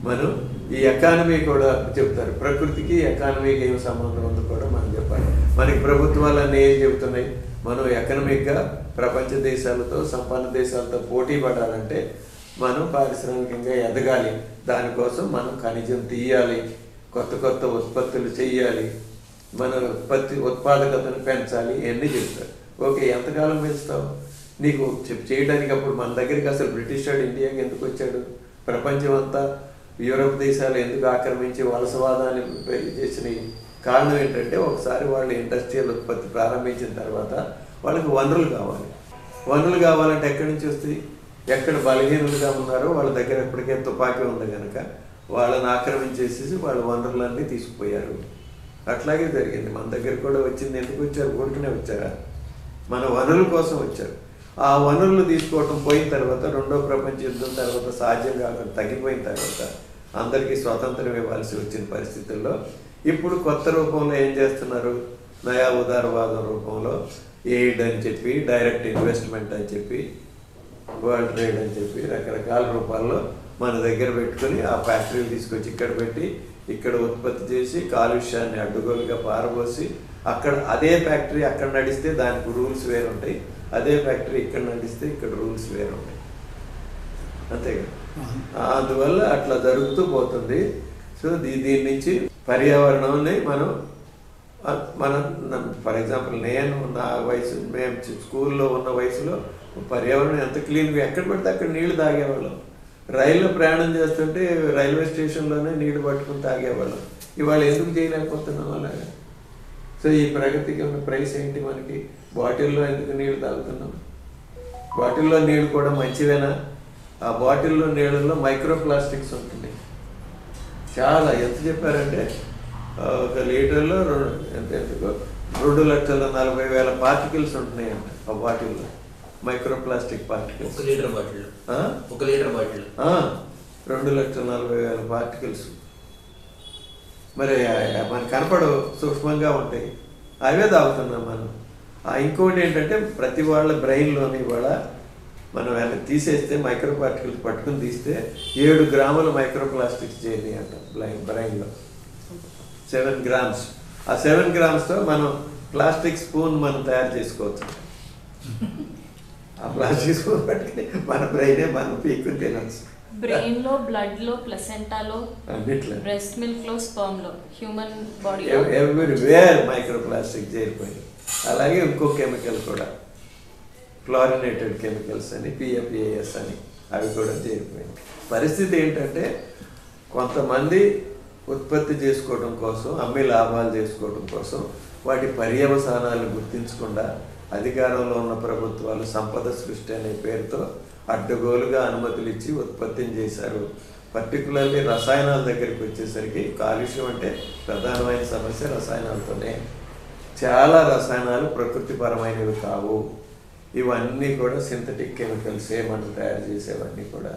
మనం ఈ ఎకానమీ కూడా చెప్తారు. ప్రకృతికి ఎకానమీకి ఏం సంబంధం ఉందో కూడా మనం చెప్పాలి. మనకి ప్రభుత్వాలన్నీ ఏం చెబుతున్నాయి? మనం ఎకనామిక్గా ప్రపంచ దేశాలతో, సంపన్న దేశాలతో పోటీ పడాలంటే మనం పారిశ్రామికంగా ఎదగాలి. దానికోసం మనం ఖనిజం తీయాలి, కొత్త కొత్త ఉత్పత్తులు చేయాలి, మన ఉత్పాదకతను పెంచాలి, ఇవన్నీ చెప్తారు. ఓకే, ఎంతకాలం పెంచుతావు? నీకు చేయడానికి అప్పుడు మన దగ్గరికి అసలు బ్రిటిష్ వాడు ఇండియాకి ఎందుకు వచ్చాడు? ప్రపంచం అంతా యూరోప్ దేశాలు ఎందుకు ఆక్రమించి వలసవాదాన్ని చేసినాయి? కారణం ఏంటంటే ఒకసారి వాళ్ళు ఇండస్ట్రియల్ ఉత్పత్తి ప్రారంభించిన తర్వాత వాళ్ళకి వనరులు కావాలి. వనరులు కావాలంటే ఎక్కడి నుంచి వస్తాయి? ఎక్కడ బలహీనులుగా ఉన్నారో వాళ్ళ దగ్గర ఎప్పటికే తుపాకీ ఉంది కనుక వాళ్ళని ఆక్రమించేసేసి వాళ్ళ వనరులన్నీ తీసుకుపోయారు. అట్లాగే జరిగింది. మన దగ్గర కూడా వచ్చింది. ఎందుకు వచ్చారు? ఊరికనే వచ్చారా? మన వనరుల కోసం వచ్చారు. ఆ వనరులు తీసుకోవటం పోయిన తర్వాత, రెండో ప్రపంచ యుద్ధం తర్వాత సాధ్యం కాకుండా తగ్గిపోయిన తర్వాత అందరికీ స్వాతంత్రం ఇవ్వాల్సి వచ్చిన పరిస్థితుల్లో ఇప్పుడు కొత్త రూపంలో ఏం చేస్తున్నారు? నయా ఉదారవాదం రూపంలో ఎయిడ్ అని చెప్పి, డైరెక్ట్ ఇన్వెస్ట్మెంట్ అని చెప్పి, వరల్డ్ ట్రేడ్ అని చెప్పి రకరకాల రూపాల్లో మన దగ్గర పెట్టుకొని ఆ ఫ్యాక్టరీలు తీసుకొచ్చి ఇక్కడ పెట్టి ఇక్కడ ఉత్పత్తి చేసి కాలుష్యాన్ని అడ్డుగోలుగా పారబోసి అక్కడ అదే ఫ్యాక్టరీ అక్కడ నడిస్తే దానికి రూల్స్ వేరు ఉంటాయి, అదే ఫ్యాక్టరీ ఇక్కడ నడిస్తే ఇక్కడ రూల్స్ వేరు ఉంటాయి. అంతేగా? అందువల్ల అట్లా జరుగుతూ పోతుంది. సో దీని నుంచి పర్యావరణాన్ని మనం ఫర్ ఎగ్జాంపుల్ నేను నా వయసు, మేము స్కూల్లో ఉన్న వయసులో పర్యావరణం ఎంత క్లీన్గా, ఎక్కడ పడితే అక్కడ నీళ్లు తాగేవాళ్ళం. రైల్లో ప్రయాణం చేస్తుంటే రైల్వే స్టేషన్లోనే నీళ్లు పట్టుకుని తాగేవాళ్ళం. ఇవాళ ఎందుకు చేయలేకపోతున్నాం అలాగా? సో ఈ ప్రగతికి ఉన్న ప్రైస్ ఏంటి? మనకి బాటిల్లో ఎందుకు నీళ్లు తాగుతున్నాం? బాటిల్లో నీళ్ళు కూడా మంచివేనా? ఆ బాటిల్లో నీళ్ళల్లో మైక్రో ప్లాస్టిక్స్ ఉంటుంది. చాలా ఎంత చెప్పారంటే ఒక లీటర్లో 2,40,000 పార్టికల్స్ ఉంటున్నాయంట ఆ బాటిల్లో, micro plastic particles. 1 litre bottle 2,40,000 particles. మరి మనకు కనపడవు, సూక్ష్మంగా ఉంటాయి, అవే తాగుతున్నాం మనం. ఇంకోటి ఏంటంటే ప్రతి వాళ్ళ బ్రెయిన్లోని కూడా మనం తీసేస్తే మైక్రో పార్టికల్స్ పట్టుకుని తీస్తే 7 గ్రాముల మైక్రో ప్లాస్టిక్స్ చేయాలి అంట బ్రెయిన్లో. 7 grams ఆ 7 గ్రామ్స్తో మనం ప్లాస్టిక్ స్పూన్ మనం తయారు చేసుకోవచ్చు. ఆ ప్లాస్టిక్ స్పూన్ పట్టుకుని మన బ్రెయినే మనం పీక్కుని తినచ్చు. బ్రెయిన్ లో, బ్లడ్ లో, ప్లసెంటాలో, అన్నిట్లో బ్రెస్ట్ మిల్క్ లో, స్పర్మ్ లో, human body everywhere micro plastic చేరిపోయింది. అలాగే ఇంకో కెమికల్ కూడా, ఫ్లోరినేటెడ్ కెమికల్స్ అని, PFAS అని, అవి కూడా చేరిపోయింది. పరిస్థితి ఏంటంటే కొంతమంది ఉత్పత్తి చేసుకోవడం కోసం, అమ్మి లాభాలు చేసుకోవడం కోసం వాటి పర్యవసానాలను గుర్తించకుండా అధికారంలో ఉన్న ప్రభుత్వాలు సంపద సృష్టి అనే పేరుతో అడ్డగోలుగా అనుమతులు ఇచ్చి ఉత్పత్తిని చేశారు. పర్టికులర్లీ రసాయనాల దగ్గరికి వచ్చేసరికి కాలుష్యం అంటే ప్రధానమైన సమస్య రసాయనాలతోనే. చాలా రసాయనాలు ప్రకృతిపరమైనవి కావు. ఇవన్నీ కూడా సింథటిక్ కెమికల్సే మనం తయారు చేసేవన్నీ కూడా.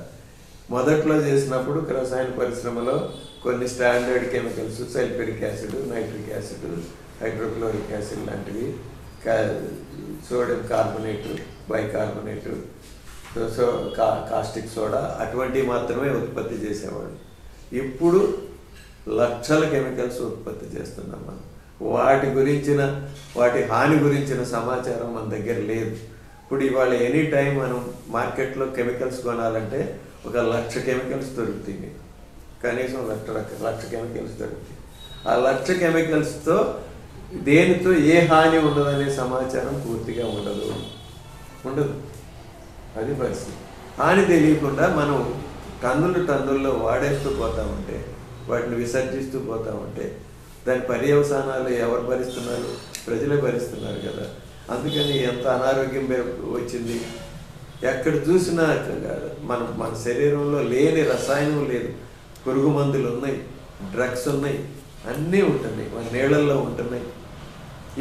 మొదట్లో చేసినప్పుడు రసాయన పరిశ్రమలో కొన్ని standard chemicals, sulphuric acid, nitric acid, hydrochloric acid లాంటివి, sodium carbonate, bicarbonate, caustic soda, అటువంటివి మాత్రమే ఉత్పత్తి చేసేవాడు. ఇప్పుడు లక్షల కెమికల్స్ ఉత్పత్తి చేస్తున్నాం మనం. వాటి హాని గురించిన సమాచారం మన దగ్గర లేదు. ఇప్పుడు ఇవాళ ఎనీ టైం మనం మార్కెట్లో కెమికల్స్ కొనాలంటే 1,00,000 కెమికల్స్ దొరుకుతాయి. కనీసం 1,00,000 కెమికల్స్ దొరుకుతాయి. ఆ 1,00,000 కెమికల్స్తో దేనితో ఏ హాని ఉండదనే సమాచారం పూర్తిగా ఉండదు. అది పరిస్థితి. హాని తెలియకుండా మనం టన్నుల్లో వాడేస్తూ పోతా ఉంటే, వాటిని విసర్జిస్తూ పోతా ఉంటే దాని పర్యవసానాలు ఎవరు భరిస్తున్నారు? ప్రజలే భరిస్తున్నారు కదా. అందుకని ఎంత అనారోగ్యం వచ్చింది. ఎక్కడ చూసినా మన శరీరంలో లేని రసాయనం లేదు. పురుగు మందులు ఉన్నాయి, డ్రగ్స్ ఉన్నాయి, అన్నీ ఉంటున్నాయి, మన నీళ్ళల్లో ఉంటున్నాయి.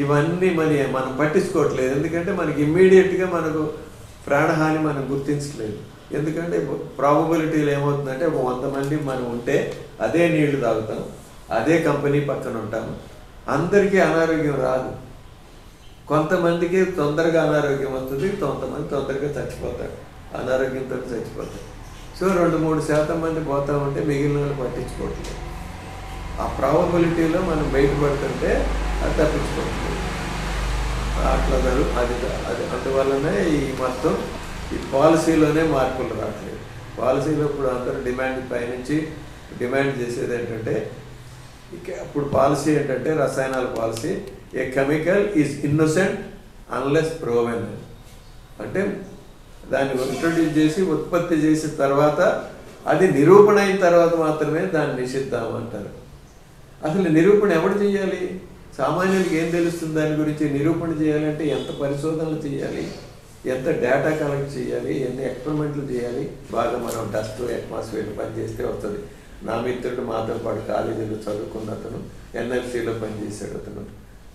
ఇవన్నీ మనం పట్టించుకోవట్లేదు. ఎందుకంటే మనకి ఇమ్మీడియట్గా మనకు ప్రాణహాని మనం గుర్తించలేదు. ఎందుకంటే ప్రాబబిలిటీలు ఏమవుతుందంటే 100 మంది మనం ఉంటే అదే నీళ్లు తాగుతాం, అదే కంపెనీ పక్కన ఉంటాము. అందరికీ అనారోగ్యం రాదు. కొంతమందికి తొందరగా అనారోగ్యం వస్తుంది, కొంతమంది తొందరగా చచ్చిపోతారు, అనారోగ్యంతో చచ్చిపోతారు. సో 2-3% మంది పోతా ఉంటే మిగిలిన వాళ్ళు పట్టించుకోవట్లేదు. ఆ ప్రాబబిలిటీలో మనం బయటపడుతుంటే అది తప్పించుకోవట్లేదు. అట్లా అది అందువల్లనే మొత్తం ఈ పాలసీలోనే మార్పులు రావట్లేదు. పాలసీలో ఇప్పుడు అందరూ పైనుంచి డిమాండ్ చేసేది ఏంటంటే, ఇప్పుడు పాలసీ ఏంటంటే రసాయనాల policy, A chemical is innocent unless proven. అంటే దాన్ని ఇంట్రొడ్యూస్ చేసి ఉత్పత్తి చేసిన తర్వాత అది నిరూపణ అయిన తర్వాత మాత్రమే దాన్ని నిషిద్దాము అంటారు. అసలు నిరూపణ ఎవరు చేయాలి? సామాన్యుడికి ఏం తెలుస్తుంది దాని గురించి? నిరూపణ చేయాలంటే ఎంత పరిశోధనలు చేయాలి, ఎంత డేటా కలెక్ట్ చేయాలి, ఎన్ని ఎక్స్పెరిమెంట్లు చేయాలి. బాగా మనం డస్ట్ అట్మాస్ఫియర్ పనిచేస్తే వస్తుంది. నా మిత్రుడు మాతో పాటు కాలేజీలో చదువుకున్న అతను NLCలో పనిచేశాడు. అతను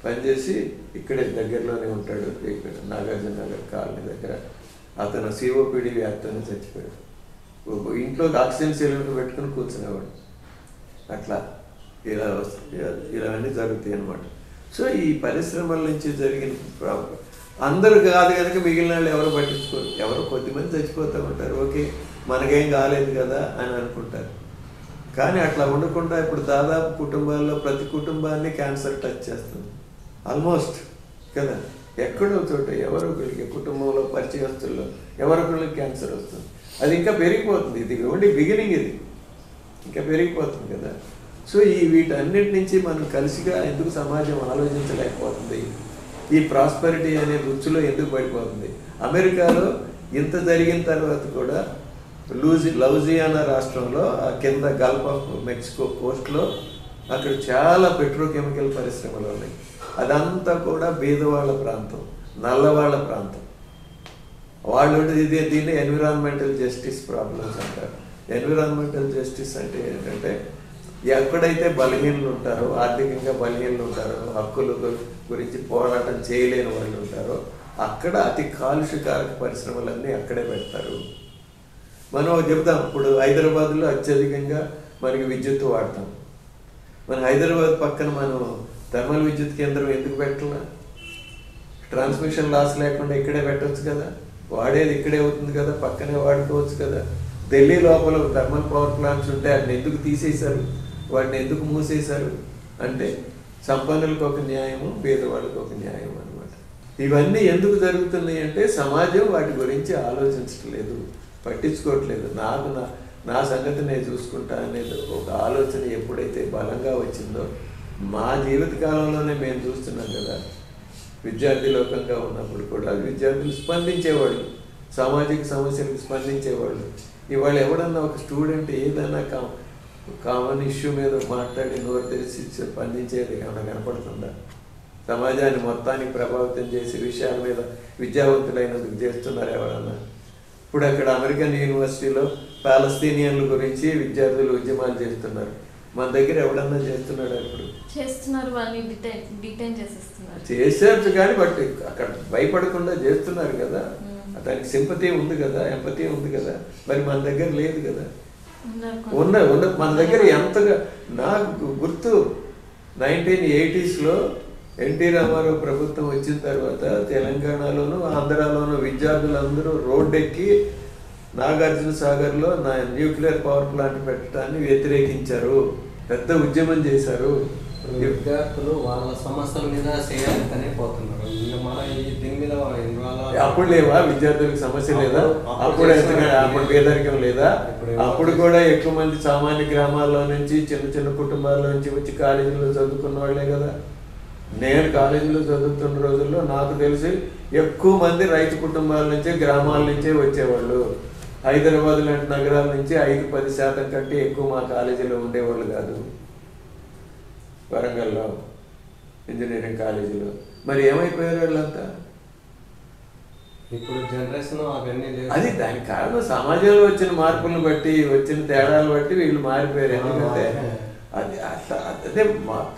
పనిచేసి ఇక్కడే దగ్గరలోనే ఉంటాడు, ఇక్కడ నాగార్జున నగర్ కాలనీ దగ్గర. అతను COPD వ్యాధితోనే చచ్చిపోయాడు. ఇంట్లో ఆక్సిజన్ సిలిండర్ పెట్టుకుని కూర్చునేవాడు. అట్లా ఇలావన్నీ జరుగుతాయి అన్నమాట. సో ఈ పరిశ్రమల నుంచి జరిగిన ప్రాబ్లం అందరూ కాదు కనుక మిగిలిన వాళ్ళు ఎవరు పట్టించుకోరు. ఎవరు కొద్దిమంది చచ్చిపోతూ ఉంటారు. ఓకే, మనకేం కాలేదు కదా అని అనుకుంటారు. కానీ అట్లా ఉండకుండా ఇప్పుడు దాదాపు కుటుంబాల్లో ప్రతి కుటుంబాన్ని క్యాన్సర్ టచ్ చేస్తుంది ఆల్మోస్ట్ కదా. ఎక్కడో చోట ఎవరో ఒకరికి కుటుంబంలో పరిచయస్తుల్లో ఎవరొకరికి క్యాన్సర్ వస్తుంది. అది ఇంకా పెరిగిపోతుంది. ఇది ఓన్లీ బిగినింగ్, ఇది ఇంకా పెరిగిపోతుంది కదా. సో వీటన్నిటి నుంచి మనం కలిసిగా ఎందుకు సమాజం ఆలోచించలేకపోతుంది? ఈ ప్రాస్పరిటీ అనే గుచ్చులో ఎందుకు పడిపోతుంది? అమెరికాలో ఇంత జరిగిన తర్వాత కూడా లౌజియానా రాష్ట్రంలో కింద గల్ఫ్ ఆఫ్ మెక్సికో కోస్ట్లో అక్కడ చాలా పెట్రోకెమికల్ పరిశ్రమలు ఉన్నాయి. అదంతా కూడా బీదవాళ్ళ ప్రాంతం, నల్లవాళ్ళ ప్రాంతం. వాళ్ళు దీన్ని ఎన్విరాన్మెంటల్ జస్టిస్ ప్రాబ్లమ్స్ అంటారు. ఎన్విరాన్మెంటల్ జస్టిస్ అంటే ఏంటంటే, ఎక్కడైతే బలహీనలు ఉంటారో, ఆర్థికంగా బలహీనలు ఉంటారో, హక్కుల గురించి పోరాటం చేయలేని వాళ్ళు ఉంటారో, అక్కడ అతి కాలుష్యకారక పరిశ్రమలన్నీ అక్కడే పెడతారు. మనం చెప్తాం, ఇప్పుడు హైదరాబాద్లో అత్యధికంగా మనకి విద్యుత్ వాడతాం. మన హైదరాబాద్ పక్కన మనం థర్మల్ విద్యుత్ కేంద్రం ఎందుకు పెట్టాల? ట్రాన్స్మిషన్ లాస్ లేకుండా ఇక్కడే పెట్టవచ్చు కదా. వాడేది ఇక్కడే అవుతుంది కదా, పక్కనే వాడుకోవచ్చు కదా. ఢిల్లీ లోపల థర్మల్ పవర్ ప్లాంట్స్ ఉంటే వాటిని ఎందుకు తీసేశారు, వాటిని ఎందుకు మూసేశారు అంటే సంపన్నులకు ఒక న్యాయము, పేదవాళ్ళకి ఒక న్యాయం అనమాట. ఇవన్నీ ఎందుకు జరుగుతున్నాయి అంటే సమాజం వాటి గురించి ఆలోచించట్లేదు, పట్టించుకోవట్లేదు. నా సంగతి నేను చూసుకుంటా అనేది ఒక ఆలోచన ఎప్పుడైతే బలంగా వచ్చిందో, మా జీవిత కాలంలోనే మేము చూస్తున్నాం కదా, విద్యార్థి లోకంగా ఉన్నప్పుడు కూడా విద్యార్థులు స్పందించేవాళ్ళు, సామాజిక సమస్యలకు స్పందించేవాళ్ళు. ఇవాళ ఎవడన్నా ఒక స్టూడెంట్ ఏదైనా కామన్ ఇష్యూ మీద మాట్లాడి నోరు తెరిచి స్పందించేది ఏమైనా కనపడుతుందా? సమాజాన్ని మొత్తానికి ప్రభావితం చేసే విషయాల మీద విద్యావంతులైనందుకు చేస్తున్నారు ఎవరన్నా? ఇప్పుడు అక్కడ అమెరికన్ యూనివర్సిటీలో పాలస్తీనియన్ల గురించి విద్యార్థులు ఉద్యమాలు చేస్తున్నారు. మన దగ్గర ఎవడన్నా చేస్తున్నాడు? అప్పుడు చేస్తున్నారు, వాళ్ళని డిటైన్ చేసేస్తున్నారు. చేసేచ్చు కానీ బట్ అక్కడ భయపడకుండా చేస్తున్నారు కదా, దానికి సింపతి ఉంది కదా, ఎంపతి ఉంది కదా. మరి మన దగ్గర లేదు కదా. మన దగ్గర ఎంతగా నాకు గుర్తు 1980s ఎన్టీ రామారావు ప్రభుత్వం వచ్చిన తర్వాత తెలంగాణలోను ఆంధ్రాలోను విద్యార్థులందరూ రోడ్డెక్కి నాగార్జున సాగర్లో న్యూక్లియర్ పవర్ ప్లాంట్ పెట్టడాన్ని వ్యతిరేకించారు, పెద్ద ఉద్యమం చేశారు. విద్యార్థులు వాళ్ళ సమస్యల మీద చేయాలని పోతున్నారు. అప్పుడు లేవా విద్యార్థులకు సమస్య లేదా? అప్పుడు అప్పుడు పేదరికం లేదా? అప్పుడు కూడా ఎక్కువ మంది సామాన్య గ్రామాల్లో నుంచి చిన్న చిన్న కుటుంబాల నుంచి వచ్చి కాలేజీలో చదువుకున్న వాళ్ళే కదా. నేను కాలేజీలో చదువుతున్న రోజుల్లో నాకు తెలిసి ఎక్కువ మంది రైతు కుటుంబాల నుంచే, గ్రామాల నుంచే వచ్చేవాళ్ళు. హైదరాబాద్ లాంటి నగరాల నుంచి 5-10% కంటే ఎక్కువ మా కాలేజీలో ఉండేవాళ్ళు కాదు. వరంగల్లో ఇంజనీరింగ్ కాలేజీలో మరి ఏమైపోయారు వాళ్ళంతా? ఇప్పుడు జనరేషన్ అవన్నీ లేదు. అది దానికి కారణం సమాజంలో వచ్చిన మార్పులను బట్టి, వచ్చిన తేడాలు బట్టి వీళ్ళు మారిపోయారు. ఎందుకంటే అది అట్లా అదే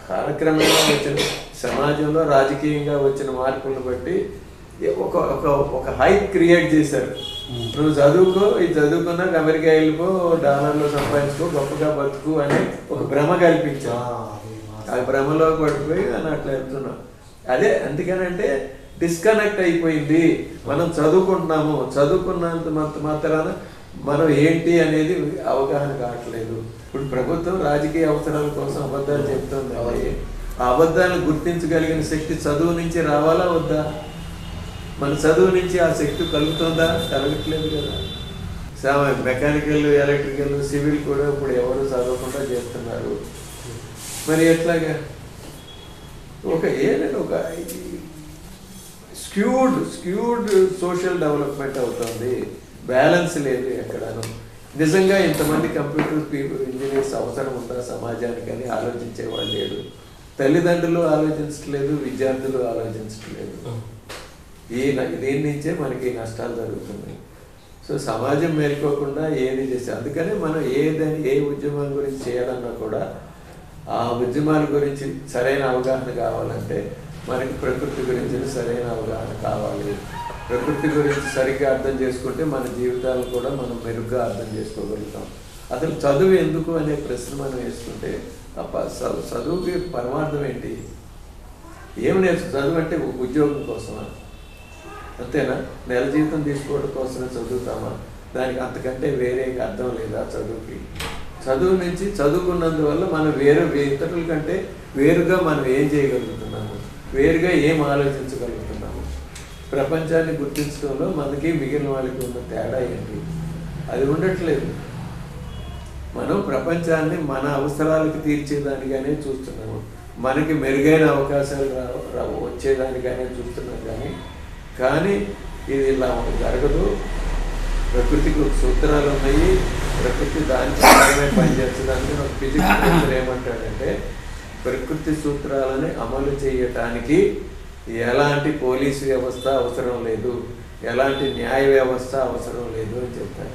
కాలక్రమంగా వచ్చిన సమాజంలో రాజకీయంగా వచ్చిన మార్పులను బట్టి ఒక హైప్ క్రియేట్ చేశారు. నువ్వు చదువుకో, ఇది చదువుకున్నాక అమెరికా వెళ్ళిపో, డాలర్లో సంపాదించుకో, గొప్పగా బతుకు అని ఒక భ్రమ కల్పించా. ఆ భ్రమలో పడిపోయి అని అట్లా వెళ్తున్నాం. అదే అందుకనంటే డిస్కనెక్ట్ అయిపోయింది. మనం చదువుకుంటున్నాము, చదువుకున్నంత మాత్రాన మనం ఏంటి అనేది అవగాహన కావట్లేదు. ఇప్పుడు ప్రభుత్వం రాజకీయ అవసరాల కోసం అబద్ధాలు చెప్తుంది. ఆ అబద్ధాలను గుర్తించగలిగిన శక్తి చదువు నుంచి రావాలా వద్దా? మన చదువు నుంచి ఆ శక్తి కలుగుతుందా? కలగట్లేదు కదా. మెకానికల్, ఎలక్ట్రికల్, సివిల్ కూడా ఇప్పుడు ఎవరు చదవకుండా చేస్తున్నారు. మరి ఎట్లాగా ఏదైనా ఒక స్క్యూడ్ సోషల్ డెవలప్మెంట్ అవుతుంది. బ్యాలెన్స్ లేదు ఎక్కడను. నిజంగా ఇంతమంది కంప్యూటర్ ఇంజనీర్స్ అవసరం ఉందా సమాజానికి అని ఆలోచించేవాళ్ళు లేడు. తల్లిదండ్రులు ఆలోచించట్లేదు, విద్యార్థులు ఆలోచించట్లేదు. దీని నుంచే మనకి నష్టాలు జరుగుతున్నాయి. సో సమాజం మేల్కోకుండా ఏది చేస్తే, అందుకని మనం ఏ ఉద్యమం గురించి చేయాలన్నా కూడా ఆ ఉద్యమాల గురించి సరైన అవగాహన కావాలంటే మనకి ప్రకృతి గురించి సరైన అవగాహన కావాలి. ప్రకృతి గురించి సరిగ్గా అర్థం చేసుకుంటే మన జీవితాలను కూడా మనం మెరుగ్గా అర్థం చేసుకోగలుగుతాం. అసలు చదువు ఎందుకు అనే ప్రశ్న మనం వేసుకుంటే చదువుకి పరమార్థం ఏంటి? ఏమి చదువు అంటే ఉద్యోగం కోసమా? అంతేనా? నెల జీవితం తీసుకోవడం కోసమే చదువుతామా? దానికి అంతకంటే వేరే అర్థం లేదా చదువుకి? చదువు నుంచి చదువుకున్నందువల్ల మనం ఇతరుల కంటే వేరుగా మనం ఏం చేయగలుగుతున్నాము, వేరుగా ఏం ఆలోచించగలుగుతున్నాము, ప్రపంచాన్ని గుర్తించడంలో మనకి మిగిలిన వాళ్ళకి ఉన్న తేడా ఏంటి? అది ఉండట్లేదు. మనం ప్రపంచాన్ని మన అవసరాలకు తీర్చేదానిగానే చూస్తున్నాము, మనకి మెరుగైన అవకాశాలు వచ్చేదానిగానే చూస్తున్నాం. కానీ ఇది ఇలా జరగదు. ప్రకృతికి సూత్రాలు ఉన్నాయి, ప్రకృతి దాని ప్రకారమే పనిచేస్తుందని ఒక ఫిజిక్స్ ప్రొఫెసర్ ఏమంటాడంటే, ప్రకృతి సూత్రాలని అమలు చేయటానికి ఎలాంటి పోలీసు వ్యవస్థ అవసరం లేదు, ఎలాంటి న్యాయ వ్యవస్థ అవసరం లేదు అని చెప్తారు.